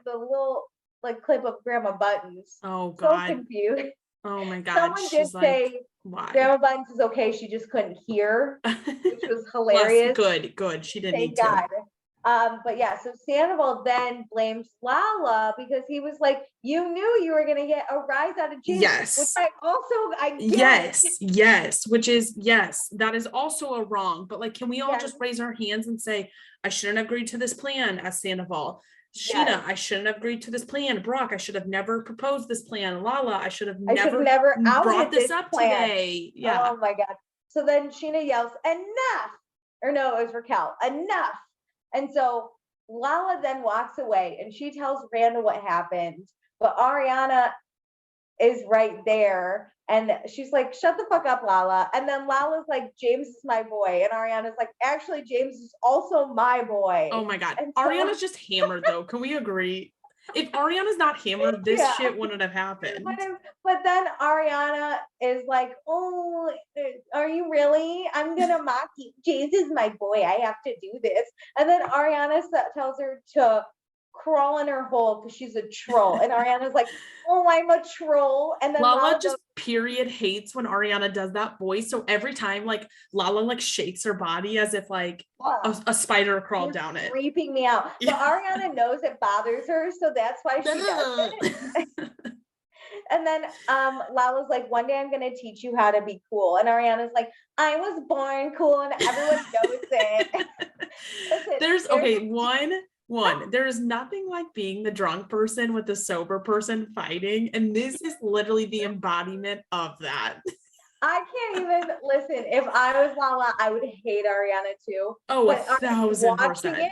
little like clip of Grandma Buttons. Oh God. So confused. Oh my God. Someone did say why? Grandma Buttons is okay. She just couldn't hear, which was hilarious. Good. She didn't need God. to. But yeah, so Sandoval then blames Lala because he was like, you knew you were gonna get a rise out of James, which Yes. I get. Yes, which is that is also a wrong. But like, can we all just raise our hands and say, I shouldn't have agreed to this plan as Sandoval. Scheana, I shouldn't have agreed to this plan. Brock, I should have never proposed this plan. Lala, I should have never brought this up today. Yeah. Oh my God. So then Scheana yells, enough. Or no, it was Raquel, enough. And so Lala then walks away and she tells Randall what happened. But Ariana is right there. And she's like, shut the fuck up, Lala. And then Lala's like, James is my boy. And Ariana's like, actually, James is also my boy. Oh my God. And Ariana's just hammered though. Can we agree? If Ariana's not hammered, this shit wouldn't have happened. But then Ariana is like, oh, are you really? I'm going to mock you. James is my boy. I have to do this. And then Ariana tells her to crawl in her hole because she's a troll. And Ariana's like, oh, I'm a troll. And then Lala just period hates when Ariana does that voice. So every time like Lala like shakes her body as if like a spider crawled down it. Creeping me out. But Ariana knows it bothers her, so that's why she does it. And then Lala's like, one day I'm gonna teach you how to be cool. And Ariana's like, I was born cool and everyone knows it. Listen, there is nothing like being the drunk person with the sober person fighting. And this is literally the embodiment of that. I can't even listen. If I was Lala, I would hate Ariana too. Oh, 1,000%.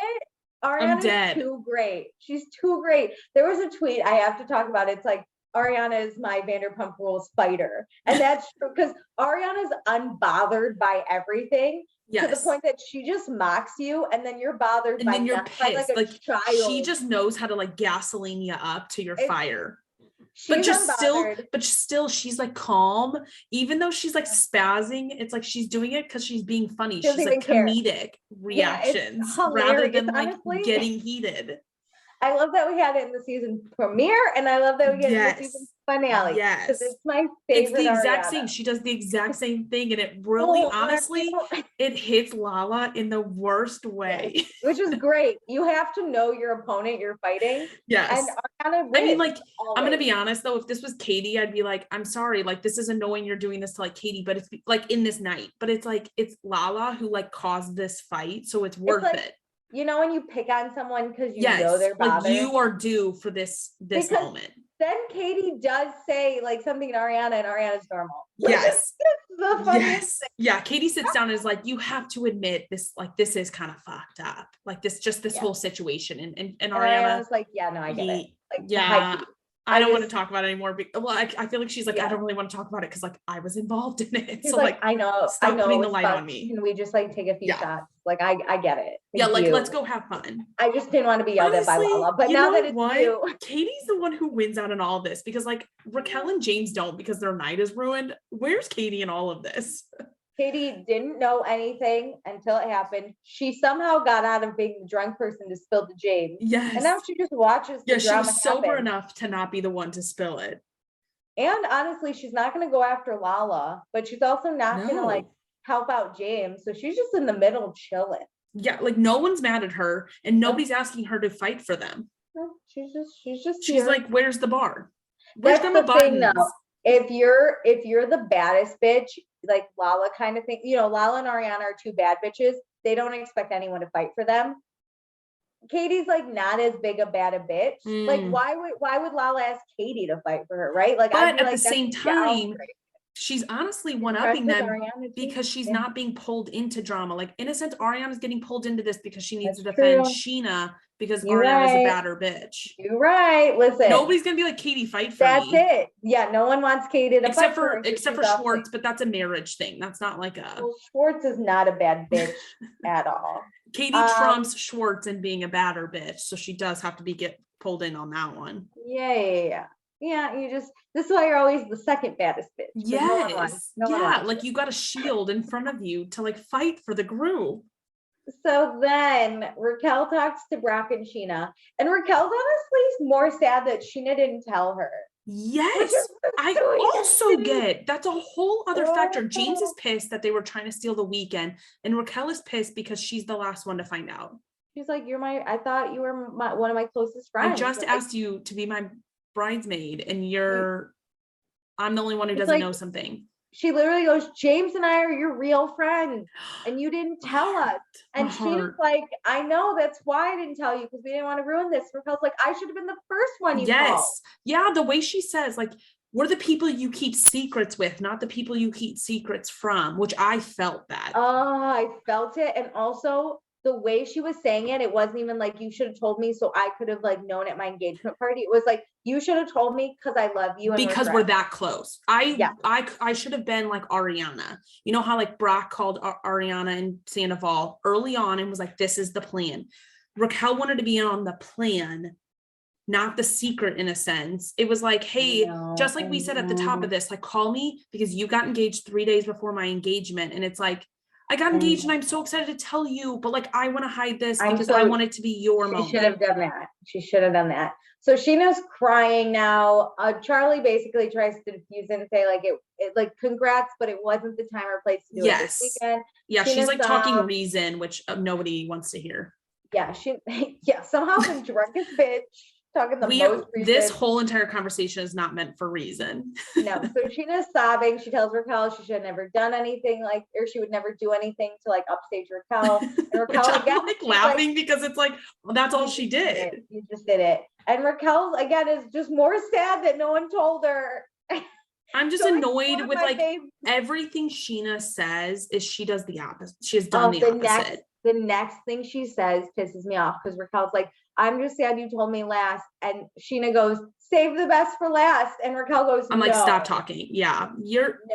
Ariana's too great. She's too great. There was a tweet I have to talk about. It's like, Ariana is my Vanderpump Rules fighter. And that's true because Ariana's unbothered by everything. Yes. To the point that she just mocks you and then you're bothered and then you're pissed. Like she just knows how to like gasoline you up to your fire. But still she's like calm, even though she's like spazzing. It's like she's doing it because she's being funny. She's like comedic reactions rather than like getting heated. I love that we had it in the season premiere, and I love that we get it in the season finale. Yes, because it's my favorite. It's the exact same. She does the exact same thing, and it really, honestly, it hits Lala in the worst way. Yes. Which is great. You have to know your opponent you're fighting. Yes, and I mean, like, I'm gonna be honest though. If this was Katie, I'd be like, I'm sorry, like, this is annoying. You're doing this to like Katie, but it's like in this night. But it's like it's Lala who like caused this fight, so it's worth it. You know, when you pick on someone because you know they're bothered. Like you are due for this moment. Then Katie does say like something to Ariana, and Ariana's normal. Yes. The funniest thing. Yeah. Katie sits down and is like, you have to admit this, like, this is kind of fucked up. Like this whole situation. And Ariana's like, yeah, no, I get it. Like, yeah. I don't want to talk about it anymore. I feel like she's like, I don't really want to talk about it because like I was involved in it. She's so like, I know, putting the light on me. Can we just like take a few shots? Like I get it. Let's go have fun. I just didn't want to be yelled at by Lala, but now that it's you, Katie's the one who wins out in all this because like Raquel and James don't because their night is ruined. Where's Katie in all of this? Katie didn't know anything until it happened. She somehow got out of being the drunk person to spill to James. Yes. And now she just watches the drama she was sober enough to not be the one to spill it. And honestly, she's not going to go after Lala, but she's also not going to like help out James. So she's just in the middle chilling. Yeah, like no one's mad at her and nobody's asking her to fight for them. No, she's like, where's the bar? Where's the thing though. If you're the baddest bitch, like Lala kind of thing, you know, Lala and Ariana are two bad bitches. They don't expect anyone to fight for them. Katie's like not as big a bad a bitch. Like why would Lala ask Katie to fight for her, right? Like, but at the same time, she's honestly one-upping them because she's not being pulled into drama. Like in a sense, Ariana's getting pulled into this because she needs to defend Scheana because Ariana's a badder bitch. You're right. Listen, nobody's gonna be like, Katie, fight for me. That's it. Yeah, no one wants Katie to except for Schwartz, but that's a marriage thing. That's not like a. Well, Schwartz is not a bad bitch at all. Katie trumps Schwartz in being a badder bitch, so she does have to get pulled in on that one. Yeah. This is why you're always the second baddest bitch. Yes. Like you got a shield in front of you to like fight for the group. So then Raquel talks to Brock and Scheana, and Raquel's honestly more sad that Scheana didn't tell her. Yes, I also get that's a whole other factor. James is pissed that they were trying to steal the weekend, and Raquel is pissed because she's the last one to find out. She's like, I thought you were one of my closest friends. I just Like, asked you to be my bridesmaid and I'm the only one who it's doesn't like, know something. she literally goes, James and I are your real friends, and you didn't tell us. And she's like, I know, that's why I didn't tell you, because we didn't want to ruin this. Raquel's like, I should have been the first one you called. Yes. Yeah, the way she says, like, we're the people you keep secrets with, not the people you keep secrets from, which I felt that. I felt it. And also the way she was saying it, it wasn't even like, you should have told me so I could have like known at my engagement party. It was like, you should have told me because I love you. And because we're that close. I should have been like Ariana. You know how like Brock called Ariana and Sandoval early on and was like, this is the plan. Raquel wanted to be on the plan, not the secret in a sense. It was like, hey, just like we said at the top of this, like, call me because you got engaged 3 days before my engagement. And it's like, I got engaged and I'm so excited to tell you, but like, I want to hide this because I want it to be your moment. She should have done that. She should have done that. So Scheana's crying now. Charlie basically tries to diffuse it and say like, it like, congrats, but it wasn't the time or place to do it this weekend. Yeah, she's like talking reason, which nobody wants to hear. Yeah, somehow the drunkest bitch. Talking the most reason. This whole entire conversation is not meant for reason. No, so Scheana's sobbing. She tells Raquel she should have never done anything or she would never do anything to like upstage Raquel. And Raquel again, like laughing because it's like, well, that's all she did. You just did it. And Raquel again is just more sad that no one told her. I'm just annoyed with like everything Scheana says is she does the opposite. She has done the opposite. The next thing she says pisses me off because Raquel's like, I'm just sad you told me last. And Scheana goes, save the best for last. And Raquel goes, I'm like, stop talking. Yeah.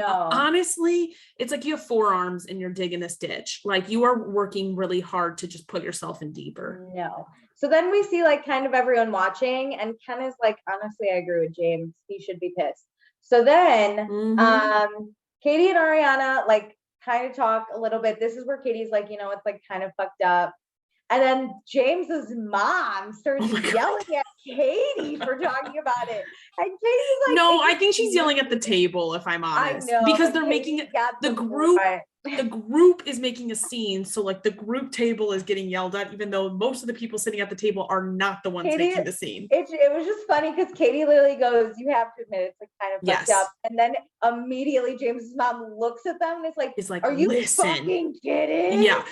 Honestly, it's like you have 4 arms and you're digging this ditch. Like you are working really hard to just put yourself in deeper. No. So then we see like kind of everyone watching and Ken is like, honestly, I agree with James. He should be pissed. So then Katie and Ariana like kind of talk a little bit. This is where Katie's like, it's like kind of fucked up. And then James's mom starts yelling at Katie for talking about it. And Katie's like, no, I think she's yelling at the table, if I'm honest. I know, because they're making it the group is making a scene. So like the group table is getting yelled at, even though most of the people sitting at the table are not the ones making the scene. It was just funny because Katie literally goes, you have to admit it's like kind of fucked up. And then immediately James's mom looks at them and it's like, are you fucking kidding? Yeah,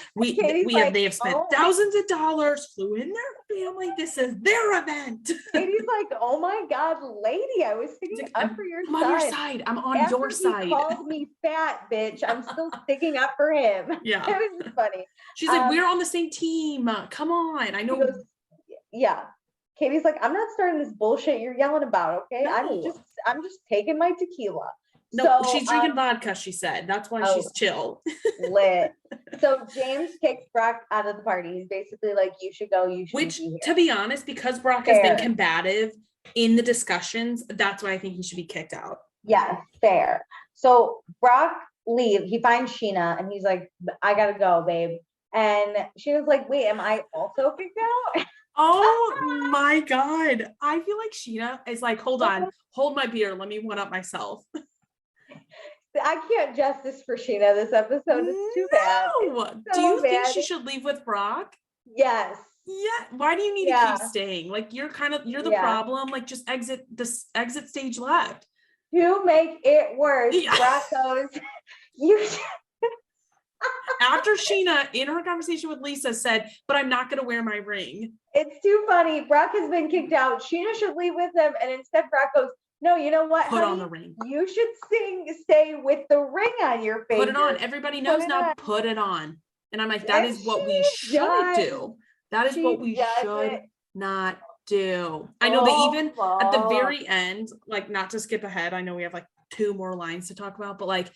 they have spent thousands of dollars, flew in their family. This is their event. Katie's like, oh my God, lady, I was sticking up for your son. I'm on your side. I'm on your side. He called me fat, bitch. I'm still sticking up for him. Yeah. It was just funny. She's like, we're on the same team. Come on. I know. Goes, yeah. Katie's like, I'm not starting this bullshit you're yelling about, okay? No. I'm just taking my tequila. No, she's drinking vodka, she said. That's why she's chill. Lit. So James kicks Brock out of the party. He's basically like, you should go, you should be here. To be honest, because Brock has been combative in the discussions, that's why I think he should be kicked out. Yeah, fair. So Brock leaves. He finds Scheana and he's like, I gotta go, babe. And Sheena's like, wait, am I also kicked out? Oh my God. I feel like Scheana is like, hold on, hold my beer. Let me one up myself. I can't justice for Scheana this episode. It's too bad. It's do you think she should leave with Brock? Yes. Yeah. Why do you need to keep staying? Like you're the problem. Like just exit stage left. To make it worse, Brock goes, after Scheana in her conversation with Lisa said, but I'm not going to wear my ring. It's too funny. Brock has been kicked out. Scheana should leave with him. And instead Brock goes, no, you know what? Put on the ring. You should stay with the ring on your finger. Put it on. Everybody knows now. Put it on. And I'm like, that is what we should do. That is what we should not do. I know that even at the very end, like not to skip ahead, I know we have like 2 more lines to talk about, but like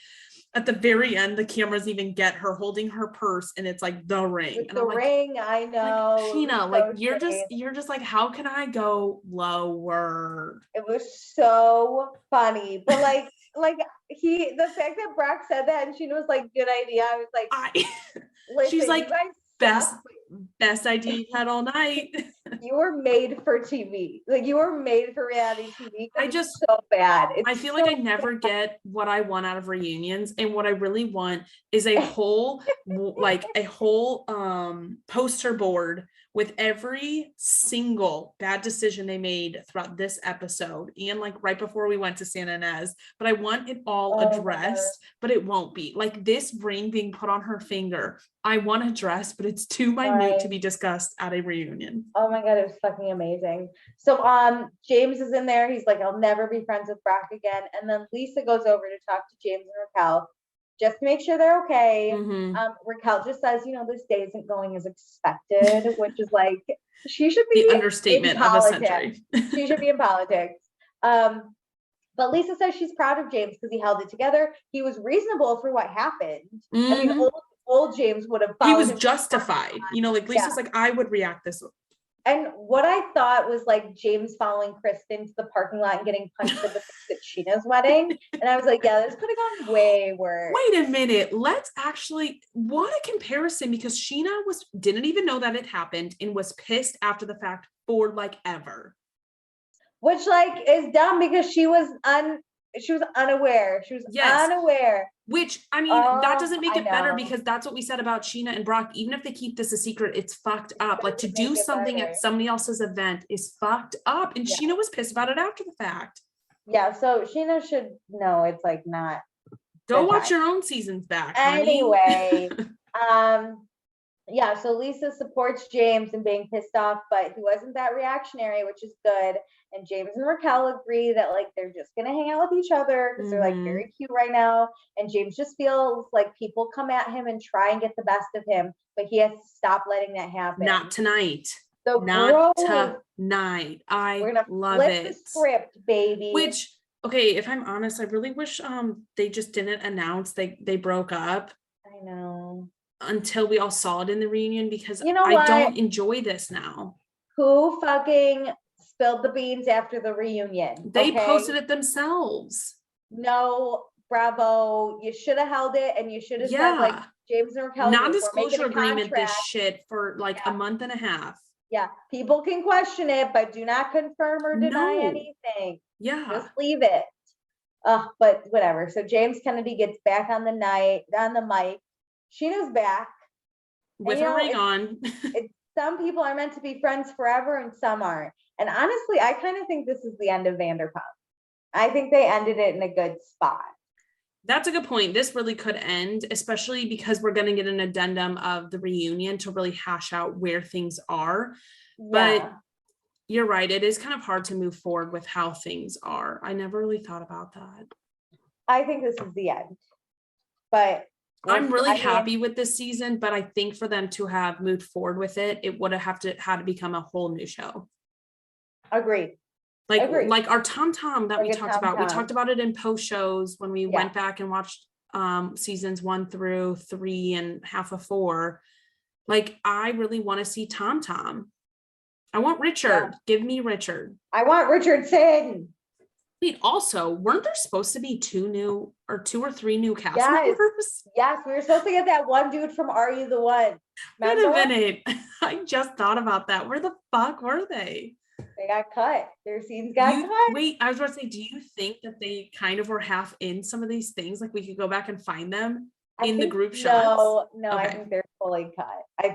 at the very end, the cameras even get her holding her purse and it's like the ring. With the ring, I know. Like, Scheana, like you're just like, how can I go lower? It was so funny. But like the fact that Brock said that and Scheana was like, good idea. I was like, listen, she's like, best idea you've had all night. You were made for TV. Like you were made for reality TV. It's so bad. I feel like I never get what I want out of reunions, and what I really want is a whole poster board with every single bad decision they made throughout this episode and like right before we went to San Ynez, but I want it all addressed, but it won't be. Like this ring being put on her finger, I want addressed, but it's too minute to be discussed at a reunion. Oh my God, it was fucking amazing. So James is in there. He's like, I'll never be friends with Brock again. And then Lisa goes over to talk to James and Raquel just to make sure they're okay. Raquel just says, this day isn't going as expected, which is like, she should be the understatement of a century. She should be in politics. But Lisa says she's proud of James because he held it together. He was reasonable for what happened. I mean, old James would have. He was justified. Like Lisa's like, I would react this way. And what I thought was like James following Kristen to the parking lot and getting punched at the at Scheana's wedding. And I was like, yeah, this could have gone way worse. Wait a minute. Let's actually, what a comparison, because Scheana didn't even know that it happened and was pissed after the fact for like ever. Which like is dumb because she was unaware. She was unaware. Which, I mean, that doesn't make it better, because that's what we said about Scheana and Brock. Even if they keep this a secret, it's fucked up. Like to do something at somebody else's event is fucked up. And Scheana was pissed about it after the fact. Yeah, so Scheana should know it's like not. Go watch your own seasons back. Anyway, yeah, so Lisa supports James in being pissed off, but he wasn't that reactionary, which is good. And James and Raquel agree that like they're just gonna hang out with each other because they're like very cute right now. And James just feels like people come at him and try and get the best of him, but he has to stop letting that happen. Not tonight. So not tonight. We're gonna love flip it. the script, baby. Which, okay, if I'm honest, I really wish they just didn't announce they broke up. I know. Until we all saw it in the reunion, because I don't enjoy this now. Who fucking spilled the beans after the reunion? They posted it themselves. No, bravo. You should have held it, and you should have said like James and Raquel. Non-disclosure agreement this shit for like a month and a half. Yeah, people can question it, but do not confirm or deny anything. Yeah, just leave it. But whatever. So James Kennedy gets back on the mic. Scheana's back with her ring on. Some people are meant to be friends forever and some aren't. And honestly, I kind of think this is the end of Vanderpump. I think they ended it in a good spot. That's a good point. This really could end, especially because we're going to get an addendum of the reunion to really hash out where things are. Yeah. But you're right. It is kind of hard to move forward with how things are. I never really thought about that. I think this is the end. But I'm really happy with this season, but I think for them to have moved forward with it, it would have had to become a whole new show. Agreed. Like our Tom that we talked about. We talked about it in post shows when we went back and watched seasons 1 through 3 and half of 4. Like I really want to see Tom. I want Richard. Yeah. Give me Richard. I want Richardson. Wait, also, weren't there supposed to be 2 or 3 new cast members? Yes, we were supposed to get that one dude from Are You the One? Remember? Wait a minute. I just thought about that. Where the fuck were they? They got cut. Their scenes got cut. Wait, I was about to say, do you think that they kind of were half in some of these things? Like we could go back and find them in the group shots? No, okay. I think they're fully cut. I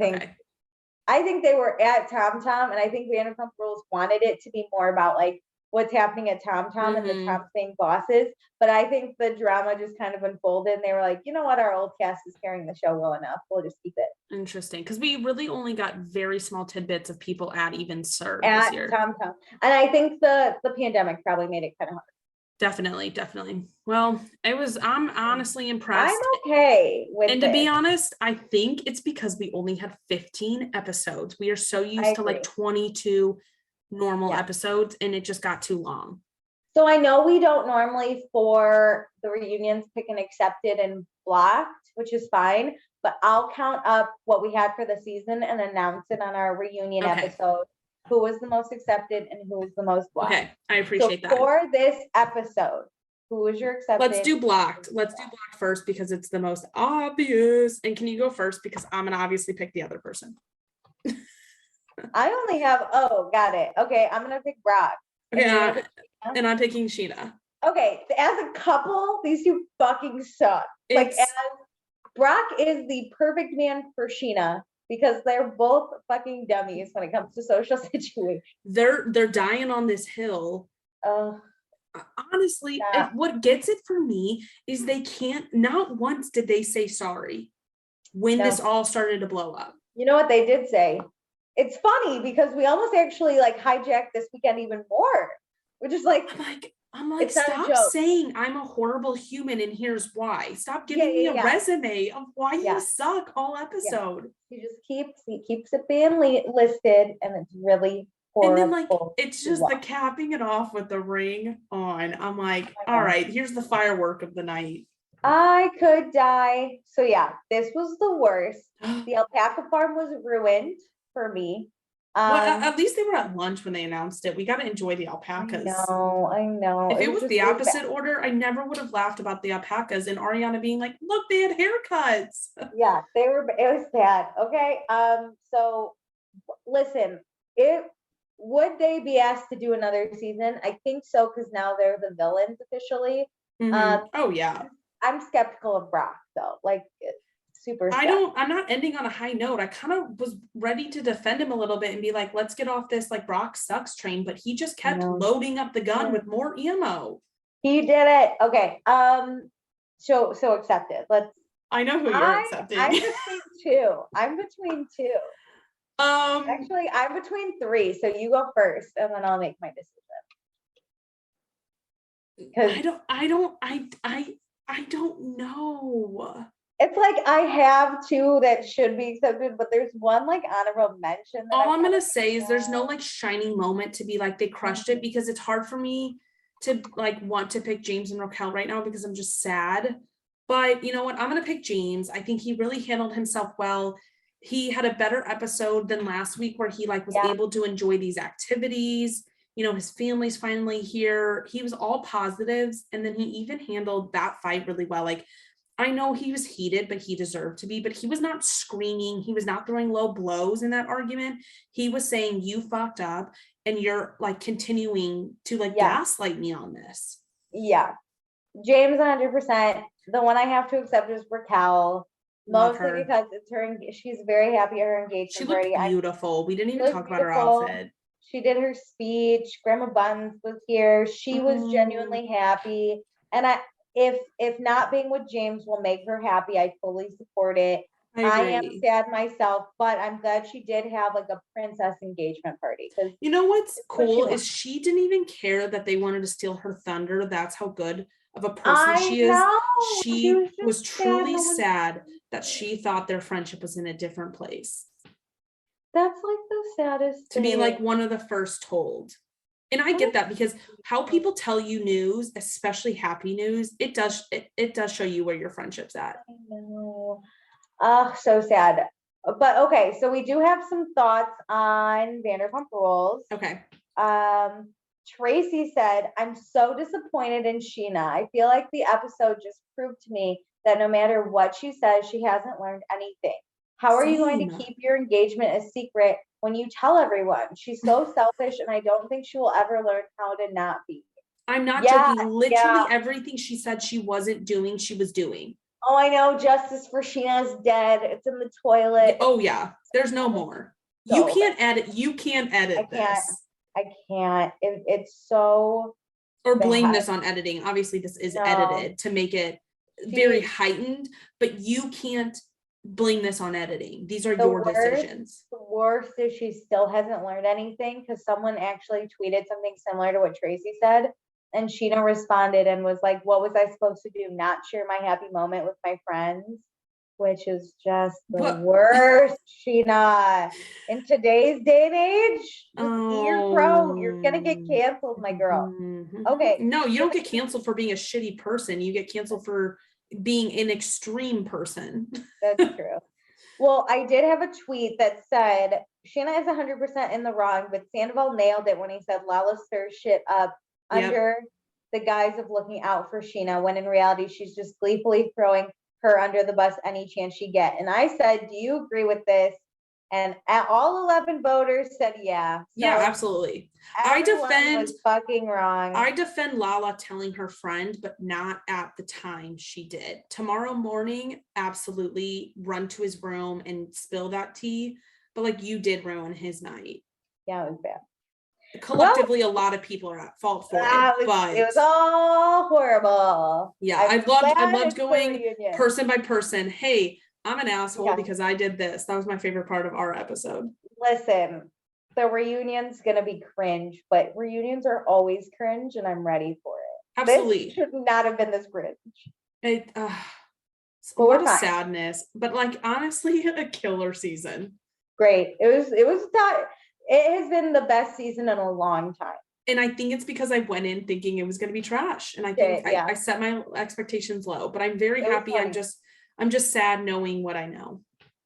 think they were at Tom, and I think Vanderpump Rules wanted it to be more about like what's happening at Tom and the Tom being bosses. But I think the drama just kind of unfolded and they were like, you know what, our old cast is carrying the show well enough. We'll just keep it. Interesting. Because we really only got very small tidbits of people at even Sir this year. Tom. And I think the pandemic probably made it kind of hard. Definitely. Well, I'm honestly impressed. I'm okay with it. And to be honest, I think it's because we only had 15 episodes. We are so used to like 22 normal episodes, and it just got too long. So I know we don't normally for the reunions pick an accepted and blocked, which is fine, but I'll count up what we had for the season and announce it on our reunion episode, who was the most accepted and who was the most blocked. Okay, I appreciate that. For this episode, who was your accepted? Let's do blocked first because it's the most obvious. And can you go first, because I'm gonna obviously pick the other person. I only have, got it. Okay, I'm gonna pick Brock. Okay, and I'm picking Scheana. Okay, as a couple, these two fucking suck. As Brock is the perfect man for Scheana because they're both fucking dummies when it comes to social situations. They're dying on this hill. Oh, Honestly, yeah. what gets it for me is they can't, not once did they say sorry when No. this all started to blow up. You know what they did say? It's funny because we almost actually like hijacked this weekend even more. We're just like, I'm like, it's not a stop joke. saying I'm a horrible human and here's why. Stop giving Yeah, me yeah, a yeah. resume of why Yeah. you suck all episode. He just keeps it being listed, and it's really And then horrible. it's just the capping it off with the ring on. I'm like, I know. all right, here's the firework of the night. I could die. So yeah, this was the worst. The alpaca farm was ruined for me. Well, at least they were at lunch when they announced it. We got to enjoy the alpacas. I know. If it was the really opposite bad. order, I never would have laughed about the alpacas and Ariana being like, look, they had haircuts. Yeah, it was bad. Okay. So listen, would they be asked to do another season? I think so, because now they're the villains officially. Oh yeah. I'm skeptical of Brock though. Like super skeptical. I'm not ending on a high note. I kind of was ready to defend him a little bit and be like, let's get off this like Brock sucks train, but he just kept loading up the gun with more ammo. He did it. Okay. So accepted. I know who you're accepting. I'm between two. Actually, I'm between three. So you go first, and then I'll make my decision. I don't know. It's like I have two that should be accepted, but there's one like honorable mention. All I'm gonna say is there's no like shining moment to be like they crushed it, because it's hard for me to like want to pick James and Raquel right now because I'm just sad. But you know what? I'm gonna pick James. I think he really handled himself well. He had a better episode than last week where he like was able to enjoy these activities. You know, his family's finally here. He was all positives, and then he even handled that fight really well. Like, I know he was heated, but he deserved to be, but he was not screaming. He was not throwing low blows in that argument. He was saying, you fucked up and you're like continuing to like gaslight me on this. Yeah. James 100%. The one I have to accept is Raquel. Mostly because it's her, she's very happy at her engagement. She looked beautiful. We didn't even talk about her outfit. She did her speech. Grandma Buns was here. She was genuinely happy. And if not being with James will make her happy, I fully support it. I am sad myself, but I'm glad she did have like a princess engagement party. Because you know what's cool is she didn't even care that they wanted to steal her thunder. That's how good of a person she is. She was truly sad that she thought their friendship was in a different place. That's like the saddest to be like one of the first told. And I get that, because how people tell you news, especially happy news, it does show you where your friendship's at. I know. So sad. But okay, so we do have some thoughts on Vanderpump Rules. Okay. Tracy said, I'm so disappointed in Scheana. I feel like the episode just proved to me that no matter what she says, she hasn't learned anything. How are you going to keep your engagement a secret when you tell everyone? She's so selfish, and I don't think she will ever learn how to not be. I'm not joking. Literally everything she said she wasn't doing, she was doing. Oh, I know. Justice for Scheana's dead. It's in the toilet. Oh, yeah. There's no more. So you can't edit. You can't edit this. I can't. It's so or blame bad. This on editing. Obviously, this is edited to make it very heightened, but you can't blame this on editing. These are your decisions. The worst is she still hasn't learned anything, because someone actually tweeted something similar to what Tracy said, and Scheana responded and was like, what was I supposed to do? Not share my happy moment with my friends? Which is just the worst, Scheana. In today's day and age, you're pro. You're gonna get canceled, my girl. Okay. No, you don't get canceled for being a shitty person. You get canceled for being an extreme person. That's true. Well, I did have a tweet that said Scheana is 100% in the wrong, but Sandoval nailed it when he said Lala stirs shit up under the guise of looking out for Scheana, when in reality she's just gleefully throwing her under the bus any chance she get. And I said, do you agree with this? And all 11 voters said yeah. Yeah, absolutely. Everyone was fucking wrong. I defend Lala telling her friend, but not at the time she did. Tomorrow morning, absolutely run to his room and spill that tea. But like, you did ruin his night. Yeah, it was bad. Collectively, a lot of people are at fault for it, but it was all horrible. Yeah, I loved going person by person. Hey, I'm an asshole because I did this. That was my favorite part of our episode. Listen, the reunion's gonna be cringe, but reunions are always cringe, and I'm ready for it. Absolutely, this should not have been this cringe. It, a lot of sadness, but like honestly, a killer season. Great. It was not. It has been the best season in a long time. And I think it's because I went in thinking it was going to be trash, and I think I set my expectations low. But I'm very happy. I'm just sad knowing what I know.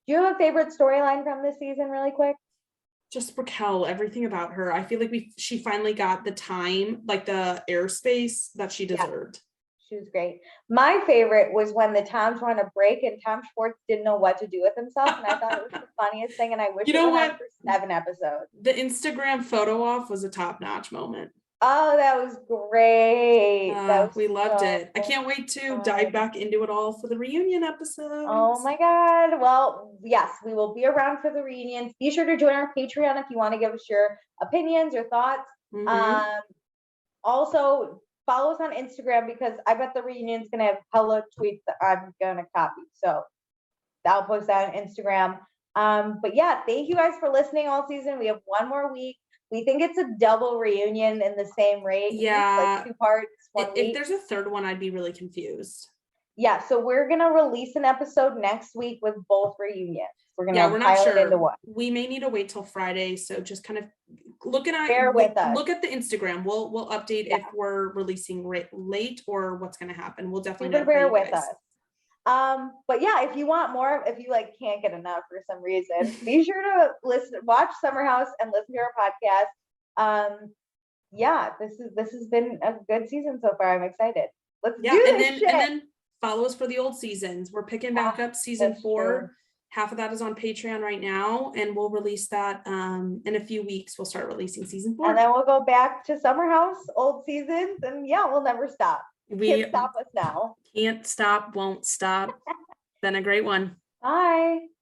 Do you have a favorite storyline from this season, really quick? Just Raquel, everything about her. I feel like she finally got the time, like the airspace that she deserved. She was great. My favorite was when the Toms were on a break and Tom Schwartz didn't know what to do with himself. And I thought it was the funniest thing. And I wish it went on for 7 episodes. The Instagram photo off was a top-notch moment. Oh, that was great. We loved it. I can't wait to dive back into it all for the reunion episode. Oh my God. Well, yes, we will be around for the reunions. Be sure to join our Patreon if you want to give us your opinions or thoughts. Also, follow us on Instagram because I bet the reunion's gonna have hella tweets that I'm gonna copy. So I'll post that on Instagram. But yeah, thank you guys for listening all season. We have 1 more week. We think it's a double reunion in the same rate. Yeah, like 2 parts. If there's a third one, I'd be really confused. Yeah, so we're gonna release an episode next week with both reunions. We're not sure. Into one. We may need to wait till Friday, so just kind of look at the Instagram. We'll update if we're releasing late or what's going to happen. We'll definitely bear with us. But yeah, if you want more, if you can't get enough for some reason, be sure to watch Summer House and listen to our podcast. Yeah, this has been a good season so far. I'm excited. Let's do this shit. And then follow us for the old seasons. We're picking back up season 4. True. Half of that is on Patreon right now, and we'll release that in a few weeks. We'll start releasing season 4. And then we'll go back to Summer House, old seasons, and we'll never stop. Can't stop us now. Can't stop, won't stop. Been a great one. Bye.